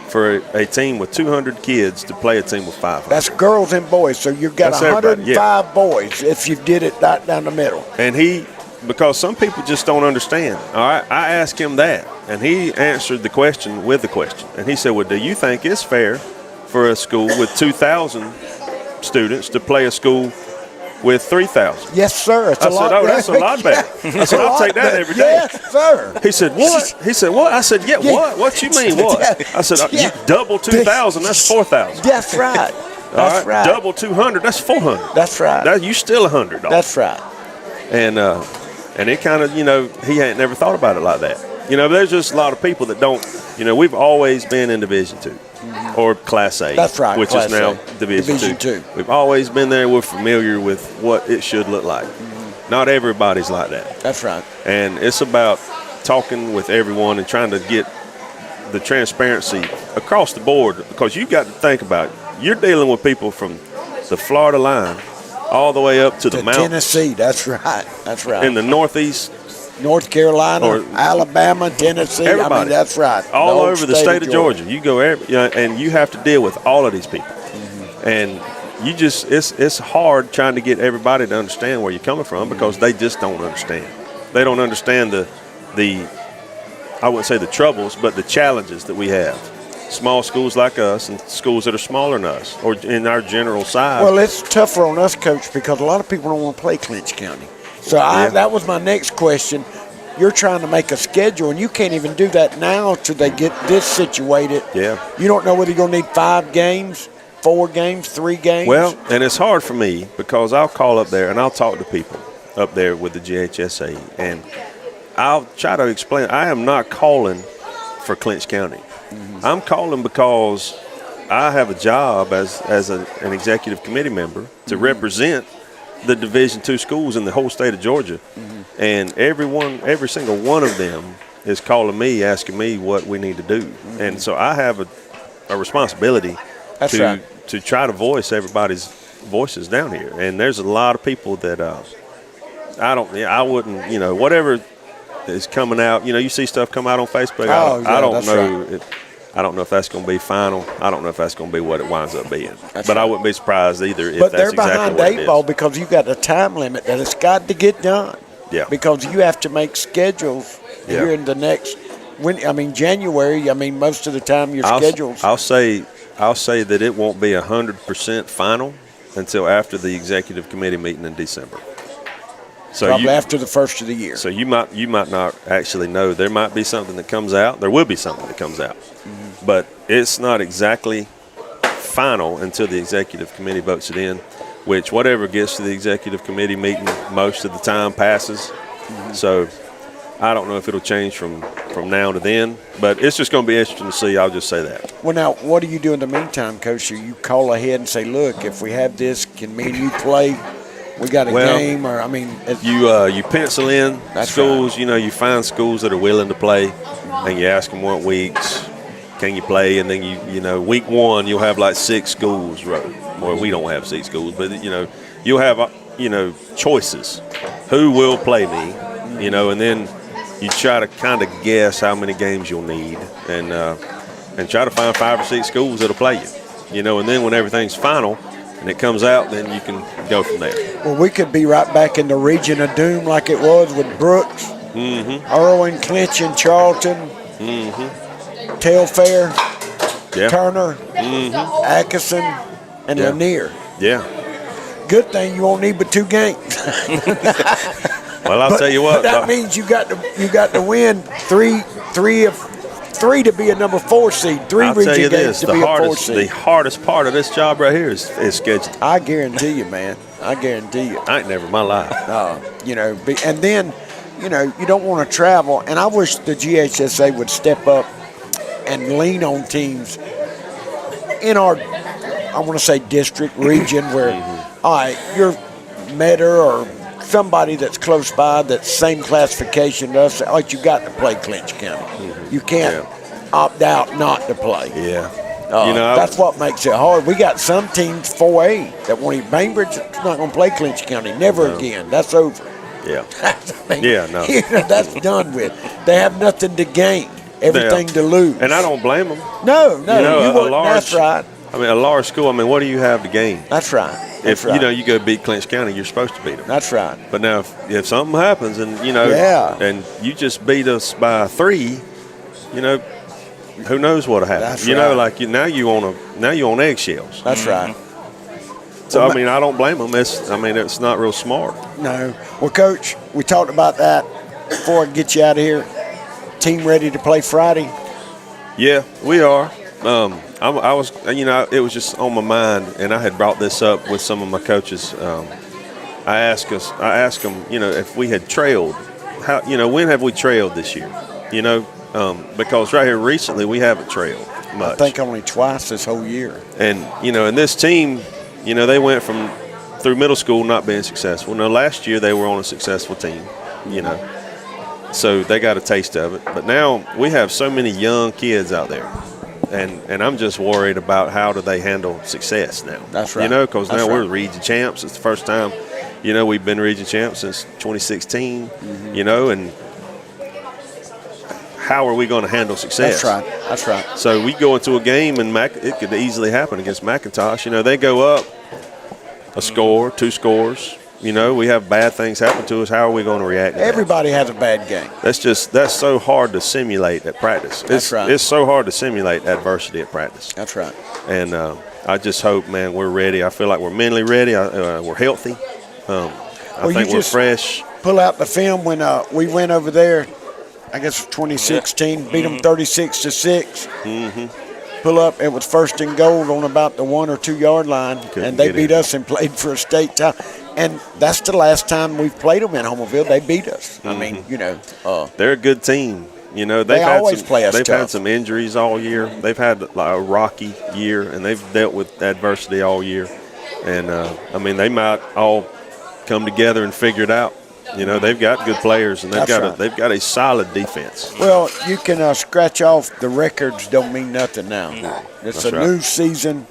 Speaker 13: for a team with 200 kids to play a team with 500?"
Speaker 1: That's girls and boys, so you've got 105 boys if you did it right down the middle.
Speaker 13: And because some people just don't understand. All right, I asked him that, and he answered the question with the question, and he said, "Well, do you think it's fair for a school with 2,000 students to play a school with 3,000?
Speaker 1: Yes, sir. It's a lot.
Speaker 13: Oh, that's a lot better. I said, I'll take that every day.
Speaker 1: Yes, sir.
Speaker 13: He said, what? He said, what? I said, yeah, what? What you mean, what? I said, you double 2,000, that's 4,000.
Speaker 1: That's right. That's right.
Speaker 13: Double 200, that's 400.
Speaker 1: That's right.
Speaker 13: You still $100.
Speaker 1: That's right.
Speaker 13: And it kind of, he ain't never thought about it like that. There's just a lot of people that don't, we've always been in Division II. Or Class A.
Speaker 1: That's right.
Speaker 13: Which
Speaker 1: Class
Speaker 13: is now
Speaker 1: A.
Speaker 13: Division II. We've always been there. We're familiar with what it should look like. Not everybody's like that.
Speaker 1: That's right.
Speaker 13: And it's about talking with everyone and trying to get the transparency across the board, because you've got to think about it. You're dealing with people from the Florida line all the way up to the mountains.
Speaker 1: Tennessee. That's right. That's right.
Speaker 13: In the Northeast.
Speaker 1: North Carolina, Alabama, Tennessee.
Speaker 13: Everybody.
Speaker 1: I mean, that's right.
Speaker 13: All over the state of Georgia. You go and you have to deal with all of these people. And you just it's hard trying to get everybody to understand where you're coming from, because they just don't understand. They don't understand the I wouldn't say the troubles, but the challenges that we have. Small schools like us and schools that are smaller than us or in our general size.
Speaker 1: Well, it's tougher on us, Coach, because a lot of people don't want to play Clinch County. So that was my next question. You're trying to make a schedule, and you can't even do that now till they get this situated.
Speaker 13: Yeah.
Speaker 1: You don't know whether you're going to need 5 games, 4 games, 3 games.
Speaker 13: Well, and it's hard for me because I'll call up there and I'll talk to people up there with the GHSA, and I'll try to explain. I am not calling for Clinch County. I'm calling because I have a job as an executive committee member to represent the Division II schools in the whole state of Georgia, and every single one of them is calling me, asking me what we need to do, and so I have a responsibility to try to voice everybody's voices down here. And there's a lot of people that I wouldn't, whatever is coming out, you see stuff come out on Facebook. I don't know. I don't know if that's going to be final. I don't know if that's going to be what it winds up being. But I wouldn't be surprised either if that's exactly what it is. But they're behind the 8 ball because you've got a time limit that it's got to get done. Yeah.
Speaker 1: Because you have to make schedules here in the next January. Most of the time your schedules.
Speaker 13: I'll say that it won't be 100% final until after the executive committee meeting in December. So
Speaker 1: probably after the first of the year.
Speaker 13: So you might not actually know. There might be something that comes out. There will be something that comes out.
Speaker 1: Mm-hmm.
Speaker 13: But it's not exactly final until the executive committee votes it in, which whatever gets to the executive committee meeting most of the time passes.
Speaker 1: Mm-hmm.
Speaker 13: So I don't know if it'll change from now to then, but it's just going to be interesting to see. I'll just say that.
Speaker 1: Well, now, what do you do in the meantime, Coach? You call ahead and say, look, if we have this, can me and you play? We got a game, or, I mean.
Speaker 13: You pencil in schools,
Speaker 1: right.
Speaker 13: You find schools that are willing to play, and you ask them what weeks can you play, and then week one, you'll have like 6 schools, well, we don't have 6 schools, but, you'll have, choices. Who will play me, and then you try to kind of guess how many games you'll need, and try to find 5 or 6 schools that'll play you, and then when everything's final and it comes out, then you can go from there.
Speaker 1: Well, we could be right back in the region of doom like it was with Brooks, Irwin, Clinch, and Charlton, Telfair, Turner, Atkinson, and Lanier.
Speaker 13: Yeah.
Speaker 1: Good thing you won't need but 2 games.
Speaker 13: Well, I'll tell you what.
Speaker 1: That means you got to win three to be a number 4 seed. 3
Speaker 13: I'll
Speaker 1: region
Speaker 13: tell you
Speaker 1: games
Speaker 13: this:
Speaker 1: to be a 4 seed.
Speaker 13: the hardest part of this job right here is scheduling.
Speaker 1: I guarantee you, man. I guarantee you.
Speaker 13: I ain't never in my life.
Speaker 1: And then, you don't want to travel. And I wish the GHSA would step up and lean on teams in our, I want to say, district, region, where, all right, you're Metter or somebody that's close by that's same classification to us. Like, you got to play Clinch County. You can't opt out not to play.
Speaker 13: Yeah.
Speaker 1: That's what makes it hard. We got some teams 4A that won't even. Bainbridge is not going to play Clinch County. Never again. That's over.
Speaker 13: Yeah. No.
Speaker 1: That's done with. They have nothing to gain, everything to lose.
Speaker 13: And I don't blame them.
Speaker 1: No, that's right.
Speaker 13: I mean, a large school, what do you have to gain?
Speaker 1: That's right.
Speaker 13: If you go beat Clinch County, you're supposed to beat them.
Speaker 1: That's right.
Speaker 13: But now, if something happens and and you just beat us by 3, who knows what'll happen?
Speaker 1: That's right.
Speaker 13: Now you on eggshells.
Speaker 1: That's right.
Speaker 13: So I don't blame them. It's not real smart.
Speaker 1: No. Well, Coach, we talked about that before I get you out of here. Team ready to play Friday?
Speaker 13: Yeah, we are. I was, it was just on my mind, and I had brought this up with some of my coaches. I asked them, if we had trailed, when have we trailed this year? Because right here recently we haven't trailed much.
Speaker 1: I think only twice this whole year.
Speaker 13: And and this team, they went through middle school not being successful. Now last year they were on a successful team, so they got a taste of it. But now we have so many young kids out there. And I'm just worried about how do they handle success now.
Speaker 1: That's right.
Speaker 13: Because now we're region champs. It's the first time, we've been region champs since 2016, and how are we going to handle success?
Speaker 1: That's right.
Speaker 13: So we go into a game, and it could easily happen against McIntosh. They go up a score, 2 scores. We have bad things happen to us. How are we going to react to that?
Speaker 1: Everybody has a bad game.
Speaker 13: That's so hard to simulate at practice.
Speaker 1: That's right.
Speaker 13: It's so hard to simulate adversity at practice.
Speaker 1: That's right.
Speaker 13: And I just hope, man, we're ready. I feel like we're mentally ready. We're healthy. I think we're fresh.
Speaker 1: Pull out the film when we went over there, I guess 2016, beat them 36-6. Pull up, it was 1st and goal on about the 1 or 2 yard line, and they beat us and played for a state title. And that's the last time we've played them in Homerville. They beat us. I mean,
Speaker 13: they're a good team.
Speaker 1: They always play us tough.
Speaker 13: They've had some injuries all year. They've had a rocky year, and they've dealt with adversity all year. And, they might all come together and figure it out. They've got good players, and they've got a solid defense.
Speaker 1: Well, you can scratch off the records. Don't mean nothing now. It's a new season.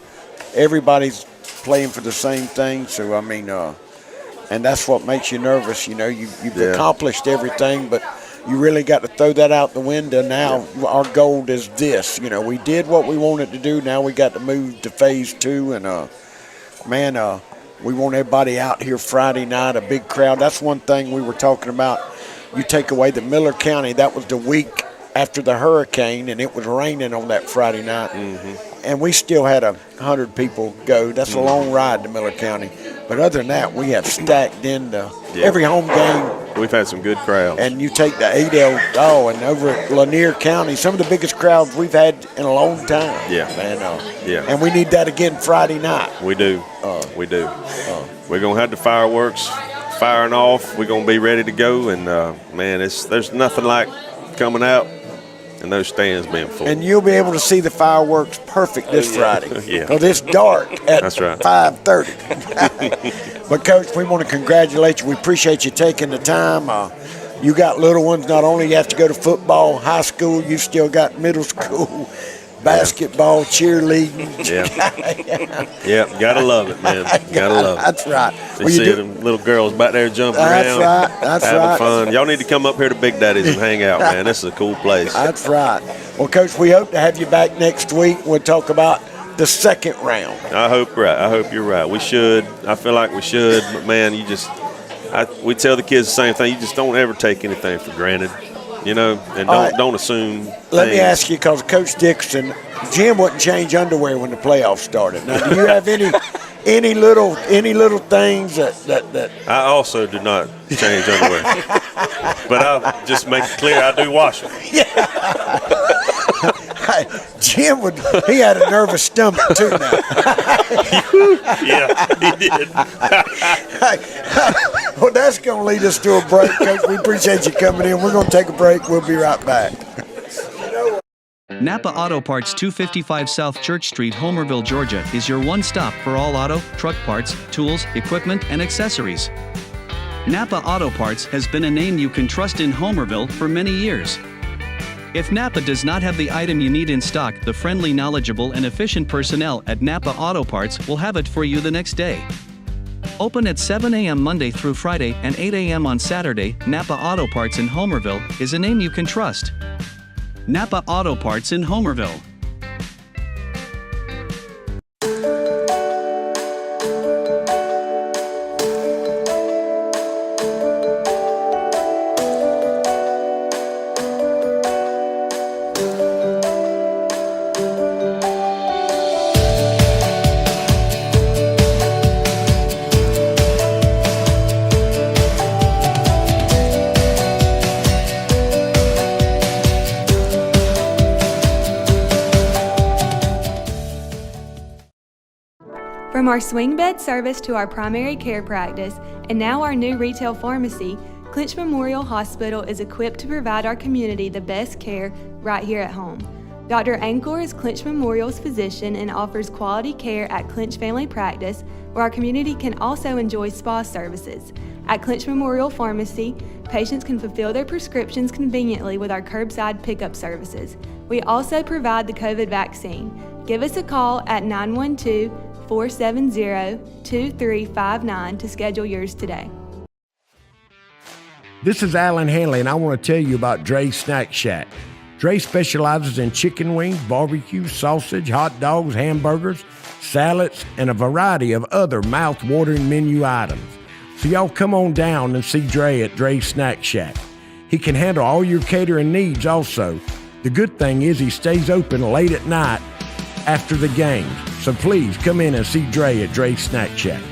Speaker 1: Everybody's playing for the same thing. So and that's what makes you nervous. You've accomplished everything, but you really got to throw that out the window. Now our goal is this. We did what we wanted to do. Now we got to move to phase 2, and we want everybody out here Friday night, a big crowd. That's one thing we were talking about. You take away the Miller County, that was the week after the hurricane, and it was raining on that Friday night. And we still had 100 people go. That's a long ride to Miller County. But other than that, we have stacked into every home game.
Speaker 13: We've had some good crowds.
Speaker 1: And you take the Adel, and over at Lanier County, some of the biggest crowds we've had in a long time.
Speaker 13: Yeah.
Speaker 1: Man,
Speaker 13: yeah.
Speaker 1: And we need that again Friday night.
Speaker 13: We do. We do. We're going to have the fireworks firing off. We're going to be ready to go. And, man, there's nothing like coming out and those stands being full.
Speaker 1: And you'll be able to see the fireworks perfect this Friday.
Speaker 13: Yeah.
Speaker 1: Because it's dark at
Speaker 13: That's right.
Speaker 1: 5:30. But, Coach, we want to congratulate you. We appreciate you taking the time. You got little ones. Not only you have to go to football, high school, you still got middle school, basketball, cheerleading.
Speaker 13: Yeah, gotta love it, man. Gotta love it.
Speaker 1: That's right.
Speaker 13: You see them little girls back there jumping around.
Speaker 1: That's
Speaker 13: having
Speaker 1: right.
Speaker 13: fun. Y'all need to come up here to Big Daddy's and hang out, man. This is a cool place.
Speaker 1: That's right. Well, Coach, we hope to have you back next week. We'll talk about the second round.
Speaker 13: I hope you're right. We should. I feel like we should. But, man, we tell the kids the same thing. You just don't ever take anything for granted, and don't assume
Speaker 1: Let me
Speaker 13: things.
Speaker 1: ask you, because Coach Dixon, Jim wouldn't change underwear when the playoffs started. Now, do you have any little things that
Speaker 13: I also do not change underwear, but I'll just make it clear I do wash them.
Speaker 1: Jim he had a nervous stomach too now.
Speaker 13: Yeah, he did.
Speaker 1: Well, that's going to lead us to a break, Coach. We appreciate you coming in. We're going to take a break. We'll be right back.
Speaker 11: Napa Auto Parts 255 South Church Street, Homerville, Georgia is your one stop for all auto, truck parts, tools, equipment, and accessories. Napa Auto Parts has been a name you can trust in Homerville for many years. If Napa does not have the item you need in stock, the friendly, knowledgeable, and efficient personnel at Napa Auto Parts will have it for you the next day. Open at 7 a.m. Monday through Friday and 8 a.m. on Saturday, Napa Auto Parts in Homerville is a name you can trust. Napa Auto Parts in Homerville.
Speaker 5: From our swing bed service to our primary care practice, and now our new retail pharmacy, Clinch Memorial Hospital is equipped to provide our community the best care right here at home. Dr. Ankor is Clinch Memorial's physician and offers quality care at Clinch Family Practice, where our community can also enjoy spa services. At Clinch Memorial Pharmacy, patients can fulfill their prescriptions conveniently with our curbside pickup services. We also provide the COVID vaccine. Give us a call at 912-470-2359 to schedule yours today.
Speaker 10: This is Alan Hanley, and I want to tell you about Dre's Snack Shack. Dre specializes in chicken wings, barbecue, sausage, hot dogs, hamburgers, salads, and a variety of other mouth-watering menu items. So y'all come on down and see Dre at Dre's Snack Shack. He can handle all your catering needs also. The good thing is he stays open late at night after the games. So please come in and see Dre at Dre's Snack Shack.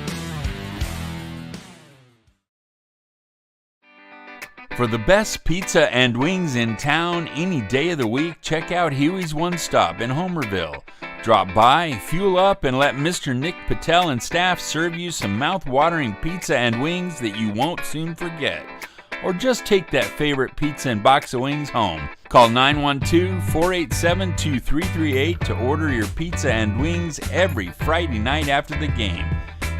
Speaker 12: For the best pizza and wings in town any day of the week, check out Huey's One Stop in Homerville. Drop by, fuel up, and let Mr. Nick Patel and staff serve you some mouth-watering pizza and wings that you won't soon forget. Or just take that favorite pizza and box of wings home. Call 912-487-2338 to order your pizza and wings every Friday night after the game.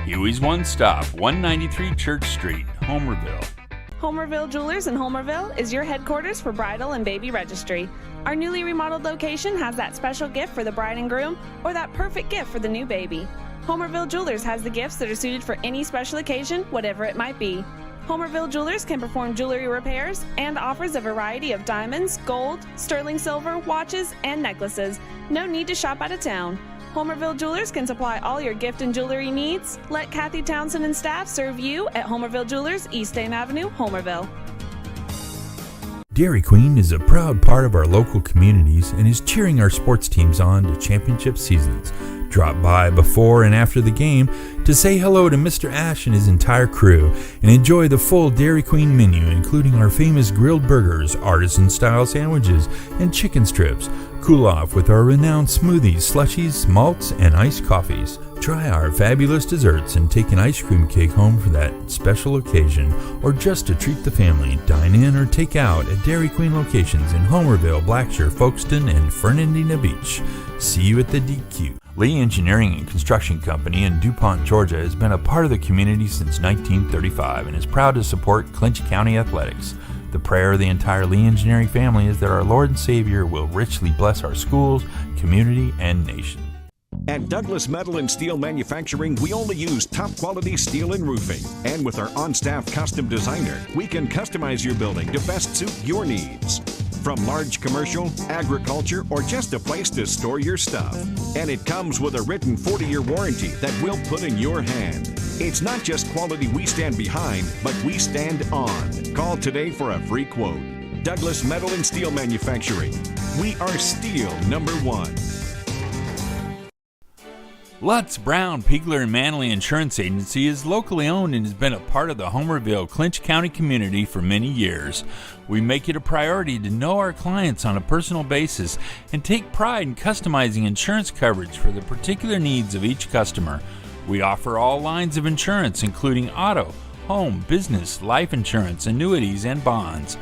Speaker 12: Huey's One Stop, 193 Church Street, Homerville.
Speaker 14: Homerville Jewelers in Homerville is your headquarters for bridal and baby registry. Our newly remodeled location has that special gift for the bride and groom or that perfect gift for the new baby. Homerville Jewelers has the gifts that are suited for any special occasion, whatever it might be. Homerville Jewelers can perform jewelry repairs and offers a variety of diamonds, gold, sterling silver, watches, and necklaces. No need to shop out of town. Homerville Jewelers can supply all your gift and jewelry needs. Let Kathy Townsend and staff serve you at Homerville Jewelers, East Dame Avenue, Homerville.
Speaker 12: Dairy Queen is a proud part of our local communities and is cheering our sports teams on to championship seasons. Drop by before and after the game to say hello to Mr. Ash and his entire crew and enjoy the full Dairy Queen menu, including our famous grilled burgers, artisan-style sandwiches, and chicken strips. Cool off with our renowned smoothies, slushies, malts, and iced coffees. Try our fabulous desserts and take an ice cream cake home for that special occasion, or just to treat the family. Dine in or take out at Dairy Queen locations in Homerville, Blackshear, Folkestone, and Fernandina Beach. See you at the DQ. Lee Engineering and Construction Company in DuPont, Georgia has been a part of the community since 1935 and is proud to support Clinch County athletics. The prayer of the entire Lee Engineering family is that our Lord and Savior will richly bless our schools, community, and nation.
Speaker 15: At Douglas Metal and Steel Manufacturing, we only use top quality steel and roofing. And with our on-staff custom designer, we can customize your building to best suit your needs. From large commercial, agriculture, or just a place to store your stuff. And it comes with a written 40-year warranty that we'll put in your hand. It's not just quality we stand behind, but we stand on. Call today for a free quote. Douglas Metal and Steel Manufacturing. We are steel number one.
Speaker 12: Lutz, Brown, Pigler, and Manley Insurance Agency is locally owned and has been a part of the Homerville, Clinch County community for many years. We make it a priority to know our clients on a personal basis and take pride in customizing insurance coverage for the particular needs of each customer. We offer all lines of insurance, including auto, home, business, life insurance, annuities, and bonds.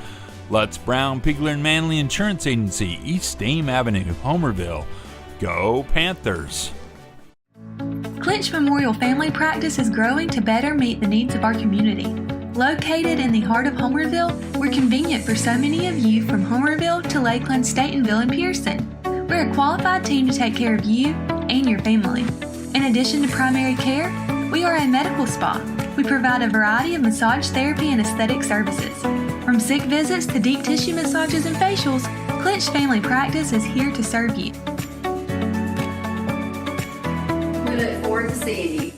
Speaker 12: Lutz, Brown, Pigler, and Manley Insurance Agency, East Dame Avenue, Homerville. Go Panthers!
Speaker 5: Clinch Memorial Family Practice is growing to better meet the needs of our community. Located in the heart of Homerville, we're convenient for so many of you from Homerville to Lakeland, Statenville, and Pearson. We're a qualified team to take care of you and your family. In addition to primary care, we are a medical spa. We provide a variety of massage therapy and aesthetic services. From sick visits to deep tissue massages and facials, Clinch Family Practice is here to serve you.
Speaker 16: We look forward to seeing you.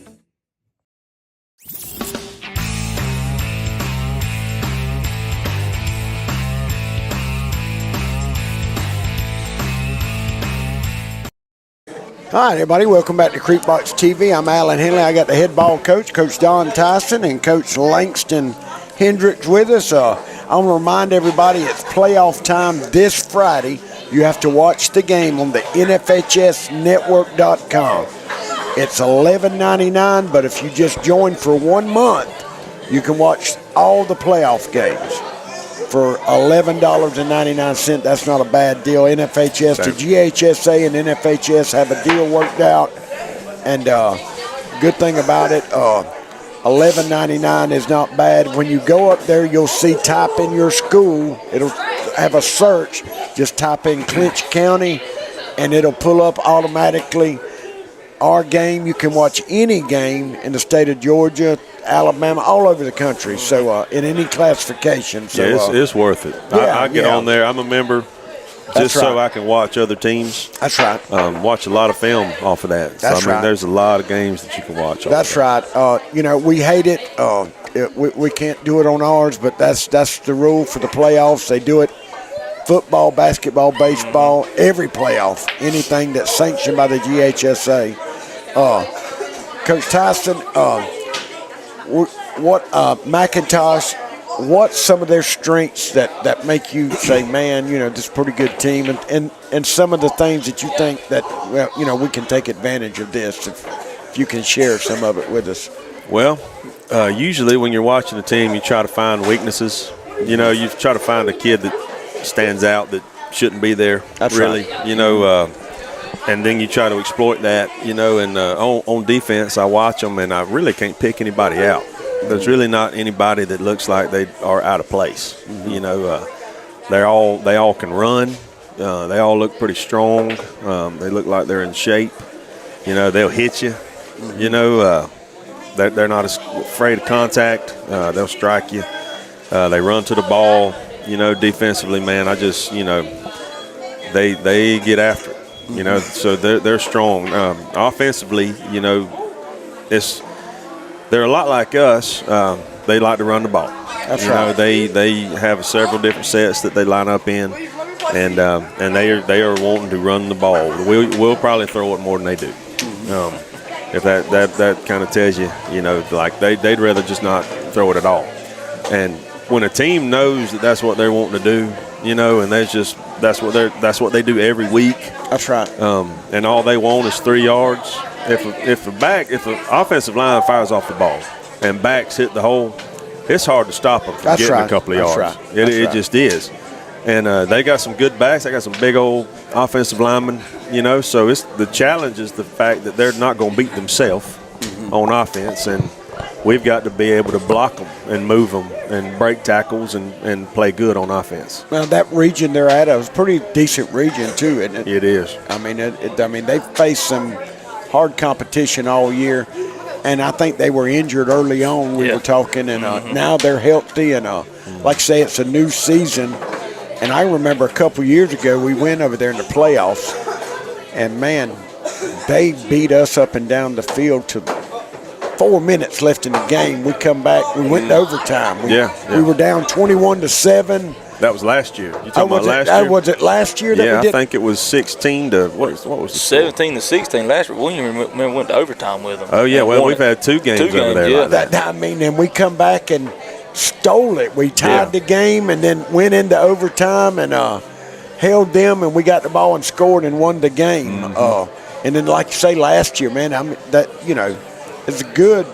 Speaker 1: All right, everybody, welcome back to Creekbox TV. I'm Alan Henley. I got the head ball coach, Coach Don Tyson, and Coach Langston Hendricks with us. I want to remind everybody it's playoff time this Friday. You have to watch the game on the NFHSnetwork.com. It's $11.99, but if you just join for 1 month, you can watch all the playoff games for $11.99. That's not a bad deal. NFHS to GHSA and NFHS have a deal worked out. And good thing about it, $11.99 is not bad. When you go up there, you'll see type in your school. It'll have a search. Just type in Clinch County, and it'll pull up automatically our game. You can watch any game in the state of Georgia, Alabama, all over the country. So in any classification. So
Speaker 13: yeah, it's worth it.
Speaker 1: Yeah,
Speaker 13: I get on there. I'm a member just so I can watch other teams.
Speaker 1: That's right.
Speaker 13: Watch a lot of film off of that.
Speaker 1: That's right.
Speaker 13: There's a lot of games that you can watch.
Speaker 1: That's right. We hate it. We can't do it on ours, but that's the rule for the playoffs. They do it. Football, basketball, baseball, every playoff, anything that's sanctioned by the GHSA. Coach Tyson, McIntosh, what's some of their strengths that make you say, man, this is a pretty good team, and some of the things that you think that, we can take advantage of this, if you can share some of it with us.
Speaker 13: Well, usually when you're watching a team, you try to find weaknesses. You try to find a kid that stands out that shouldn't be there.
Speaker 1: That's
Speaker 13: really,
Speaker 1: right.
Speaker 13: And then you try to exploit that, and on defense, I watch them, and I really can't pick anybody out. There's really not anybody that looks like they are out of place. Mm-hmm. They all can run. They all look pretty strong. They look like they're in shape. They'll hit you. Mm-hmm. They're not afraid of contact. They'll strike you. They run to the ball. Defensively, man, I just, they get after it. So they're strong. Offensively, they're a lot like us. They like to run the ball.
Speaker 1: That's right.
Speaker 13: They have several different sets that they line up in, and they are wanting to run the ball. We'll probably throw it more than they do. If that kind of tells you, like they'd rather just not throw it at all. And when a team knows that that's what they're wanting to do, and that's what they do every week.
Speaker 1: That's right.
Speaker 13: And all they want is 3 yards. If the offensive line fires off the ball and backs hit the hole, it's hard to stop them from getting a couple of yards.
Speaker 1: Right.
Speaker 13: It just is. And they got some good backs. They got some big old offensive linemen, So it's the challenge is the fact that they're not going to beat themselves on offense, and we've got to be able to block them and move them and break tackles and play good on offense.
Speaker 1: Well, that region they're at is a pretty decent region too, isn't it?
Speaker 13: It is.
Speaker 1: I mean, they've faced some hard competition all year, and I think they were injured early on. We were talking, and now they're healthy, and like I say, it's a new season. And I remember a couple years ago we went over there in the playoffs, and man, they beat us up and down the field to 4 minutes left in the game. We come back. We went to overtime. We were down 21-7.
Speaker 13: That was last year. You talking about last year?
Speaker 1: Was it last year that we did?
Speaker 13: I think it was 16 to what was it?
Speaker 3: 17-16 last year. William remember went to overtime with them.
Speaker 13: Oh yeah, well we've had 2 games over there.
Speaker 3: Yeah.
Speaker 13: Like that.
Speaker 1: I mean, and we come back and stole it. We tied the game and then went into overtime and held them, and we got the ball and scored and won the game. And then, like you say, last year, man, it's a good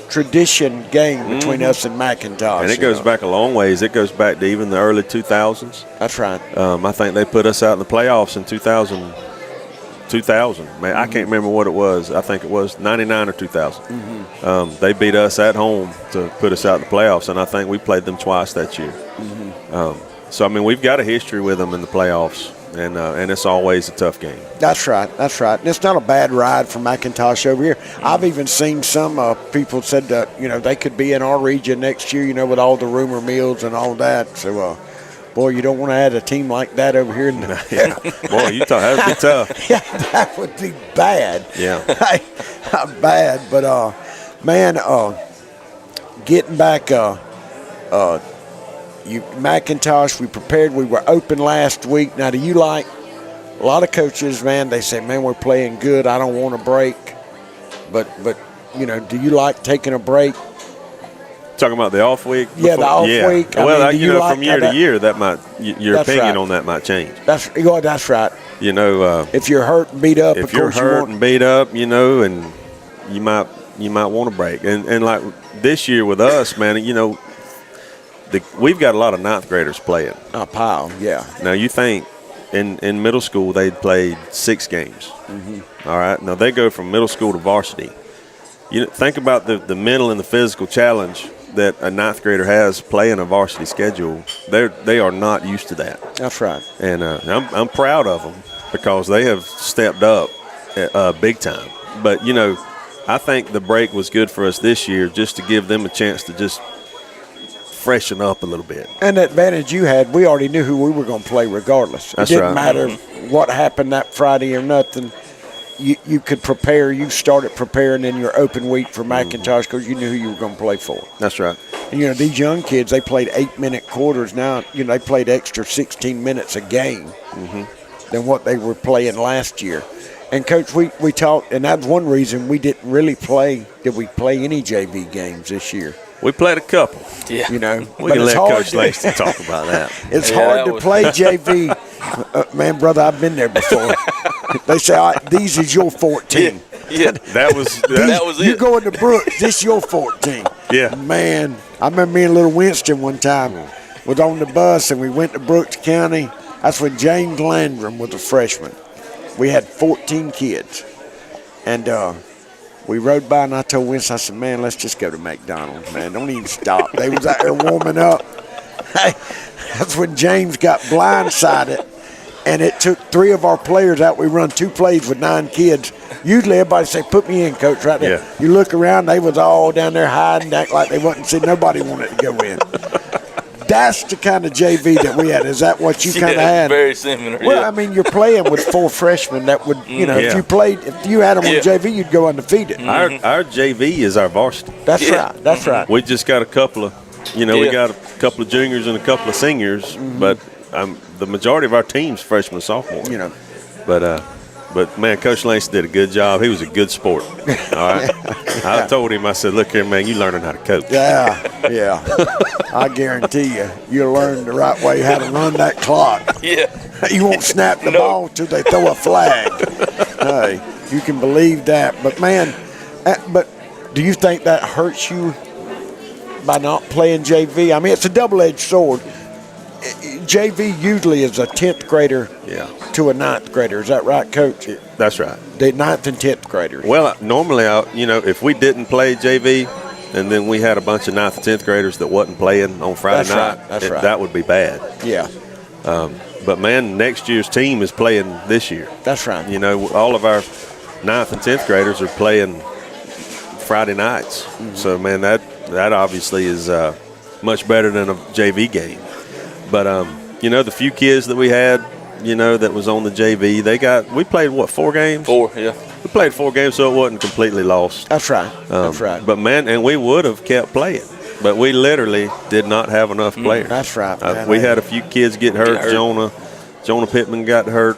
Speaker 1: tradition game between us and McIntosh.
Speaker 13: And it goes back a long ways. It goes back to even the early 2000s.
Speaker 1: That's right.
Speaker 13: I think they put us out in the playoffs in 2000. Man, I can't remember what it was. I think it was 99 or 2000. They beat us at home to put us out in the playoffs, and I think we played them twice that year. So, I mean, we've got a history with them in the playoffs, and it's always a tough game.
Speaker 1: That's right. And it's not a bad ride for McIntosh over here. I've even seen some people said that, they could be in our region next year, with all the rumor mills and all that. So, boy, you don't want to add a team like that over here.
Speaker 13: Boy, you thought that would be tough.
Speaker 1: Yeah, that would be bad.
Speaker 13: Yeah.
Speaker 1: Bad. But, man, getting back, McIntosh, we prepared. We were open last week. Now, do you like a lot of coaches, man, they say, man, we're playing good. I don't want to break. But do you like taking a break?
Speaker 13: Talking about the off week?
Speaker 1: Yeah, the off week.
Speaker 13: Well, from year to year, that might your opinion on that might change.
Speaker 1: That's right.
Speaker 13: If
Speaker 1: you're hurt and beat up,
Speaker 13: if you're hurt and beat up, and you might want to break. And like this year with us, man, we've got a lot of 9th graders playing.
Speaker 1: A pile, yeah.
Speaker 13: Now you think in middle school they'd played 6 games. All right, now they go from middle school to varsity. Think about the mental and the physical challenge that a 9th grader has playing a varsity schedule. They are not used to that.
Speaker 1: That's right.
Speaker 13: And I'm proud of them because they have stepped up big time. But I think the break was good for us this year just to give them a chance to just freshen up a little bit.
Speaker 1: And the advantage you had, we already knew who we were going to play regardless.
Speaker 13: That's
Speaker 1: it didn't
Speaker 13: right.
Speaker 1: matter what happened that Friday or nothing. You could prepare. You started preparing in your open week for McIntosh because you knew who you were going to play for.
Speaker 13: That's right.
Speaker 1: And, these young kids, they played 8-minute quarters. Now, they played extra 16 minutes a game than what they were playing last year. And, Coach, we talked, and that's one reason we didn't really play. Did we play any JV games this year?
Speaker 13: We played a couple.
Speaker 3: Yeah.
Speaker 13: We can let Coach Laneston talk about that.
Speaker 1: It's hard to play JV. Man, brother, I've been there before. They say, these is your 14.
Speaker 3: Yeah.
Speaker 13: That was it.
Speaker 1: You go into Brooks, this your 14.
Speaker 13: Yeah.
Speaker 1: Man, I remember me and little Winston one time was on the bus, and we went to Brooks County. That's when James Landrum was a freshman. We had 14 kids. And we rode by, and I told Winston, I said, man, let's just go to McDonald's, man. Don't even stop. They was out there warming up. That's when James got blindsided, and it took 3 of our players out. We run 2 plays with 9 kids. Usually everybody say, put me in, Coach, right there.
Speaker 13: Yeah.
Speaker 1: You look around, they was all down there hiding, act like they wasn't seeing. Nobody wanted to go in. That's the kind of JV that we had. Is that what you kind of had?
Speaker 3: Very similar.
Speaker 1: Well, I mean, you're playing with 4 freshmen that would, if you had them on JV, you'd go undefeated.
Speaker 13: Our JV is our varsity.
Speaker 1: That's right. That's right.
Speaker 13: We just got a couple of, we got a couple of juniors and a couple of seniors, but the majority of our team's freshmen and sophomores.
Speaker 1: You know.
Speaker 13: But But, man, Coach Laneston did a good job. He was a good sport. All right? I told him, I said, look here, man, you learning how to coach.
Speaker 1: Yeah. I guarantee you'll learn the right way how to run that clock.
Speaker 3: Yeah.
Speaker 1: You won't snap the ball till they throw a flag. Hey, you can believe that. But, man, but do you think that hurts you by not playing JV? I mean, it's a double-edged sword. JV usually is a 10th grader to a 9th grader. Is that right, Coach?
Speaker 13: That's right.
Speaker 1: The 9th and 10th graders.
Speaker 13: Well, normally, if we didn't play JV and then we had a bunch of 9th and 10th graders that wasn't playing on Friday night, that would be bad.
Speaker 1: Yeah.
Speaker 13: But, man, next year's team is playing this year.
Speaker 1: That's right.
Speaker 13: All of our 9th and 10th graders are playing Friday nights. Mm-hmm. So, man, that obviously is much better than a JV game. But, the few kids that we had, that was on the JV, we played, 4 games?
Speaker 3: 4, yeah.
Speaker 13: We played 4 games, so it wasn't completely lost.
Speaker 1: That's right. That's right.
Speaker 13: But, man, and we would have kept playing. But we literally did not have enough players.
Speaker 1: That's right.
Speaker 13: We had a few kids get hurt. Jonah Pittman got hurt.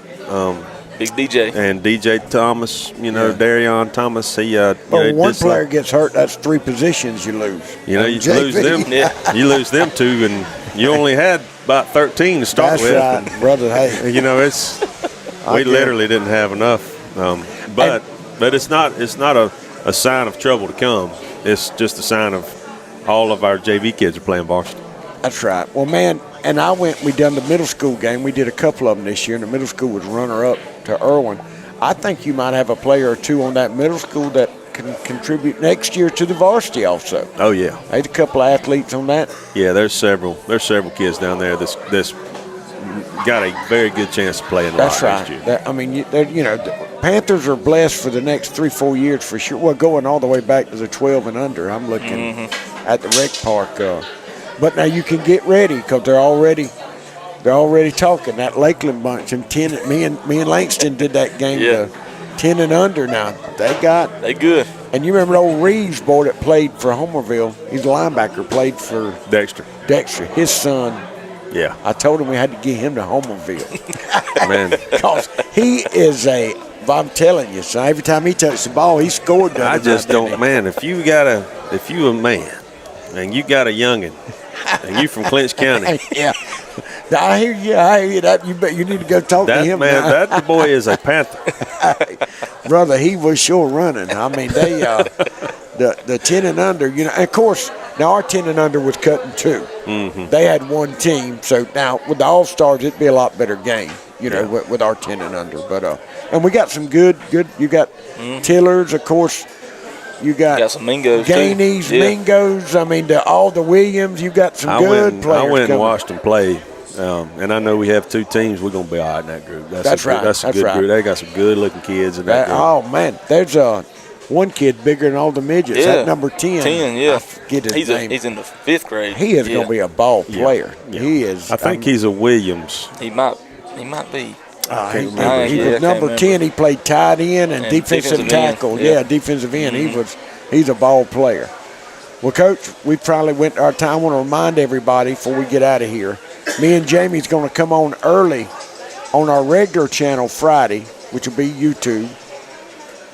Speaker 3: Big DJ.
Speaker 13: And DJ Thomas, Darion Thomas.
Speaker 1: One player gets hurt, that's 3 positions you lose.
Speaker 13: You lose them. You lose them 2, and you only had about 13 to start with.
Speaker 1: That's right, brother. Hey,
Speaker 13: we literally didn't have enough. But it's not a sign of trouble to come. It's just a sign of all of our JV kids are playing varsity.
Speaker 1: That's right. Well, man, and we done the middle school game. We did a couple of them this year, and the middle school was runner-up to Irwin. I think you might have a player or 2 on that middle school that can contribute next year to the varsity also.
Speaker 13: Oh, yeah.
Speaker 1: I had a couple of athletes on that.
Speaker 13: Yeah, there's several kids down there that's got a very good chance of playing next year.
Speaker 1: That's right. The Panthers are blessed for the next 3-4 years for sure. Well, going all the way back to the 12 and under. I'm looking at the rec park. But now you can get ready because they're already talking. That Lakeland bunch and 10. Me and Langston did that game.
Speaker 3: Yeah.
Speaker 1: 10 and under now. They
Speaker 3: good.
Speaker 1: And you remember old Reeves boy that played for Homerville. He's a linebacker. Played for
Speaker 13: Dexter.
Speaker 1: His son.
Speaker 13: Yeah.
Speaker 1: I told him we had to get him to Homerville.
Speaker 13: Man,
Speaker 1: because he is I'm telling you, son. Every time he touched the ball, he scored.
Speaker 13: I just don't, man. If you a man and you got a youngin. And you from Clinch County.
Speaker 1: Yeah. I hear you. That you need to go talk to him.
Speaker 13: Man, that boy is a Panther.
Speaker 1: Brother, he was sure running. I mean, they the 10 and under, and of course, now our 10 and under was cutting 2. Mm-hmm. They had 1 team. So now with the All-Stars, it'd be a lot better game, with our 10 and under. But and we got some good, you got Tillers, of course. You got
Speaker 3: some Mingos,
Speaker 1: Gainies, Mingos. I mean, all the Williams. You got some good players.
Speaker 13: I went and watched them play, and I know we have 2 teams. We're gonna be all right in that group.
Speaker 1: That's right.
Speaker 13: That's a good group. They got some good-looking kids in that group.
Speaker 1: Oh man, there's one kid bigger than all the midgets.
Speaker 3: Yeah.
Speaker 1: That number 10.
Speaker 3: 10, yeah.
Speaker 1: I forget his name.
Speaker 3: He's in the 5th grade.
Speaker 1: He is gonna be a ball player.
Speaker 13: Yeah.
Speaker 1: He is.
Speaker 13: I think he's a Williams.
Speaker 3: He might be.
Speaker 1: He was number 10. He played tight end and defensive tackle. Defensive end. He's a ball player. Well, Coach, we probably went our time. I want to remind everybody before we get out of here, me and Jamie's going to come on early on our regular channel Friday, which will be YouTube,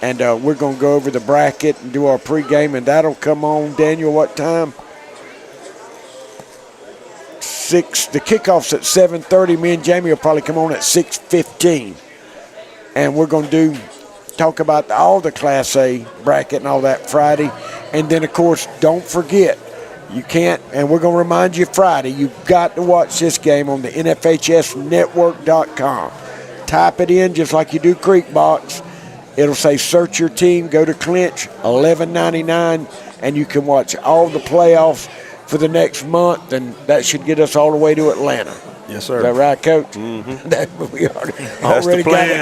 Speaker 1: and we're going to go over the bracket and do our pregame, and that'll come on, Daniel, what time? 6. The kickoff's at 7:30. Me and Jamie will probably come on at 6:15, and we're going to talk about all the Class A bracket and all that Friday. And then, of course, don't forget, you can't, and we're going to remind you Friday, you've got to watch this game on the NFHSnetwork.com. Type it in just like you do Creekbox. It'll say search your team, go to Clinch, $11.99, and you can watch all the playoffs for the next month, and that should get us all the way to Atlanta.
Speaker 13: Yes, sir.
Speaker 1: Is that right, Coach?
Speaker 13: Mm-hmm.
Speaker 1: We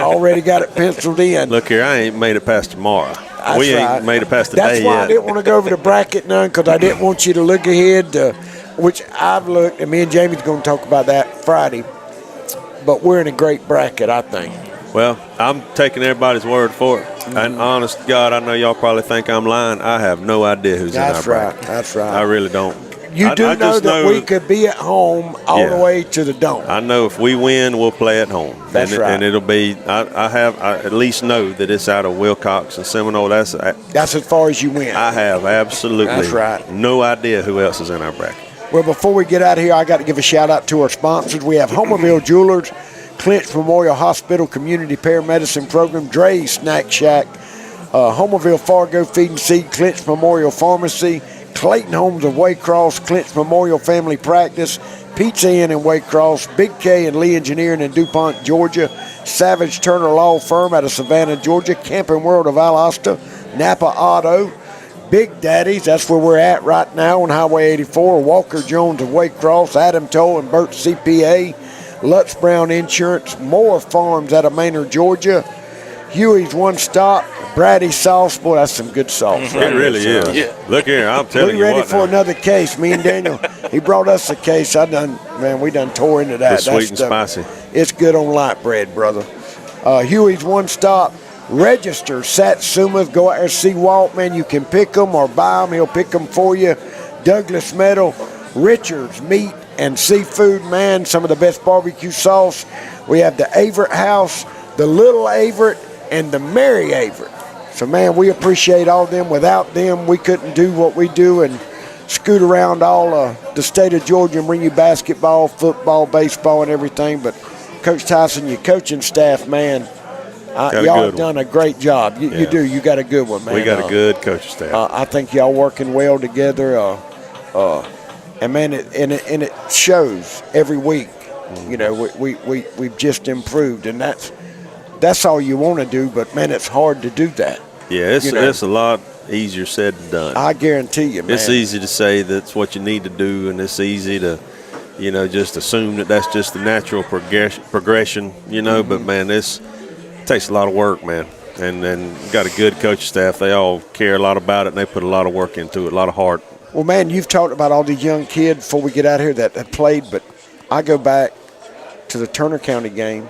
Speaker 1: already got it penciled in.
Speaker 13: Look here, I ain't made it past tomorrow. We ain't made it past the day yet.
Speaker 1: That's why I didn't want to go over the bracket none, because I didn't want you to look ahead to, which I've looked, and me and Jamie's going to talk about that Friday. But we're in a great bracket, I think.
Speaker 13: Well, I'm taking everybody's word for it. Mm-hmm. And honest to God, I know y'all probably think I'm lying. I have no idea who's in our bracket.
Speaker 1: That's right.
Speaker 13: I really don't.
Speaker 1: You do know that we could be at home all the way to the Dome.
Speaker 13: I know if we win, we'll play at home.
Speaker 1: That's right.
Speaker 13: And it'll be. I at least know that it's out of Wilcox and Seminole. That's
Speaker 1: as far as you win.
Speaker 13: I have absolutely.
Speaker 1: That's right.
Speaker 13: No idea who else is in our bracket.
Speaker 1: Well, before we get out of here, I got to give a shout out to our sponsors. We have Homerville Jewelers, Clinch Memorial Hospital Community Paramedicine Program, Dre's Snack Shack, Homerville Fargo Feed and Seed, Clinch Memorial Pharmacy, Clayton Homes of Waycross, Clinch Memorial Family Practice, Pizza Inn in Waycross, Big K and Lee Engineering in DuPont, Georgia, Savage Turner Law Firm out of Savannah, Georgia, Camping World of Valdosta, Napa Auto, Big Daddy's, that's where we're at right now on Highway 84, Walker Jones of Waycross, Adam Toll and Burt CPA, Lutz Brown Insurance, Moore Farms out of Maynard, Georgia, Huey's One Stop, Braddy Sauce. Boy, that's some good sauce.
Speaker 13: It really is. Yeah. Look here, I'm telling you
Speaker 1: what. We ready for
Speaker 13: now.
Speaker 1: another case. Me and Daniel, he brought us a case. We done tore into that.
Speaker 13: It's sweet and spicy.
Speaker 1: It's good on light bread, brother. Huey's One Stop. Register Satsumas. Go out there, see Walt, man. You can pick them or buy them. He'll pick them for you. Douglas Metal, Richards Meat and Seafood, man. Some of the best barbecue sauce. We have the Averett House, the Little Averett, and the Mary Averett. So, man, we appreciate all of them. Without them, we couldn't do what we do and scoot around all the state of Georgia and bring you basketball, football, baseball, and everything. But, Coach Tyson, your coaching staff, man, y'all have done a great job. You do. You got a good one, man.
Speaker 13: We got a good coaching staff.
Speaker 1: I think y'all working well together. And, man, it shows every week. You know, we've just improved, and that's all you want to do, but, man, it's hard to do that.
Speaker 13: Yeah, it's a lot easier said than done.
Speaker 1: I guarantee you, man.
Speaker 13: It's easy to say that's what you need to do, and it's easy to, just assume that that's just the natural progression, but, man, it takes a lot of work, man. And then got a good coaching staff. They all care a lot about it, and they put a lot of work into it, a lot of heart.
Speaker 1: Well, man, you've talked about all these young kids before we get out here that have played, but I go back to the Turner County game.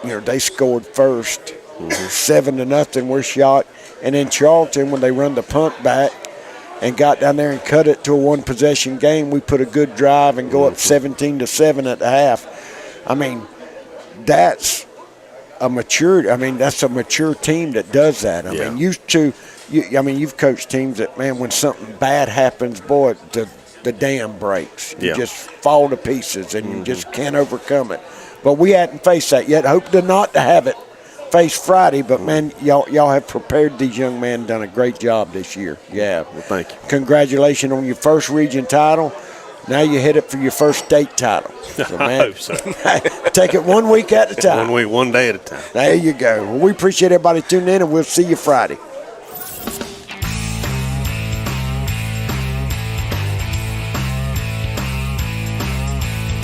Speaker 1: They scored first, 7-0. We're shot, and then Charlton, when they run the punt back and got down there and cut it to a one-possession game, we put a good drive and go up 17-7 at the half. I mean, that's a mature team that does that. I mean, you've coached teams that, man, when something bad happens, boy, the dam breaks. You just fall to pieces, and you just can't overcome it. But we hadn't faced that yet. Hope not to have it face Friday. But, man, y'all have prepared these young men, done a great job this year. Yeah.
Speaker 13: Well, thank you.
Speaker 1: Congratulations on your first region title. Now you head up for your first state title. So, man,
Speaker 13: I hope so.
Speaker 1: Take it 1 week at a time.
Speaker 13: 1 week, 1 day at a time.
Speaker 1: There you go. Well, we appreciate everybody tuning in, and we'll see you Friday.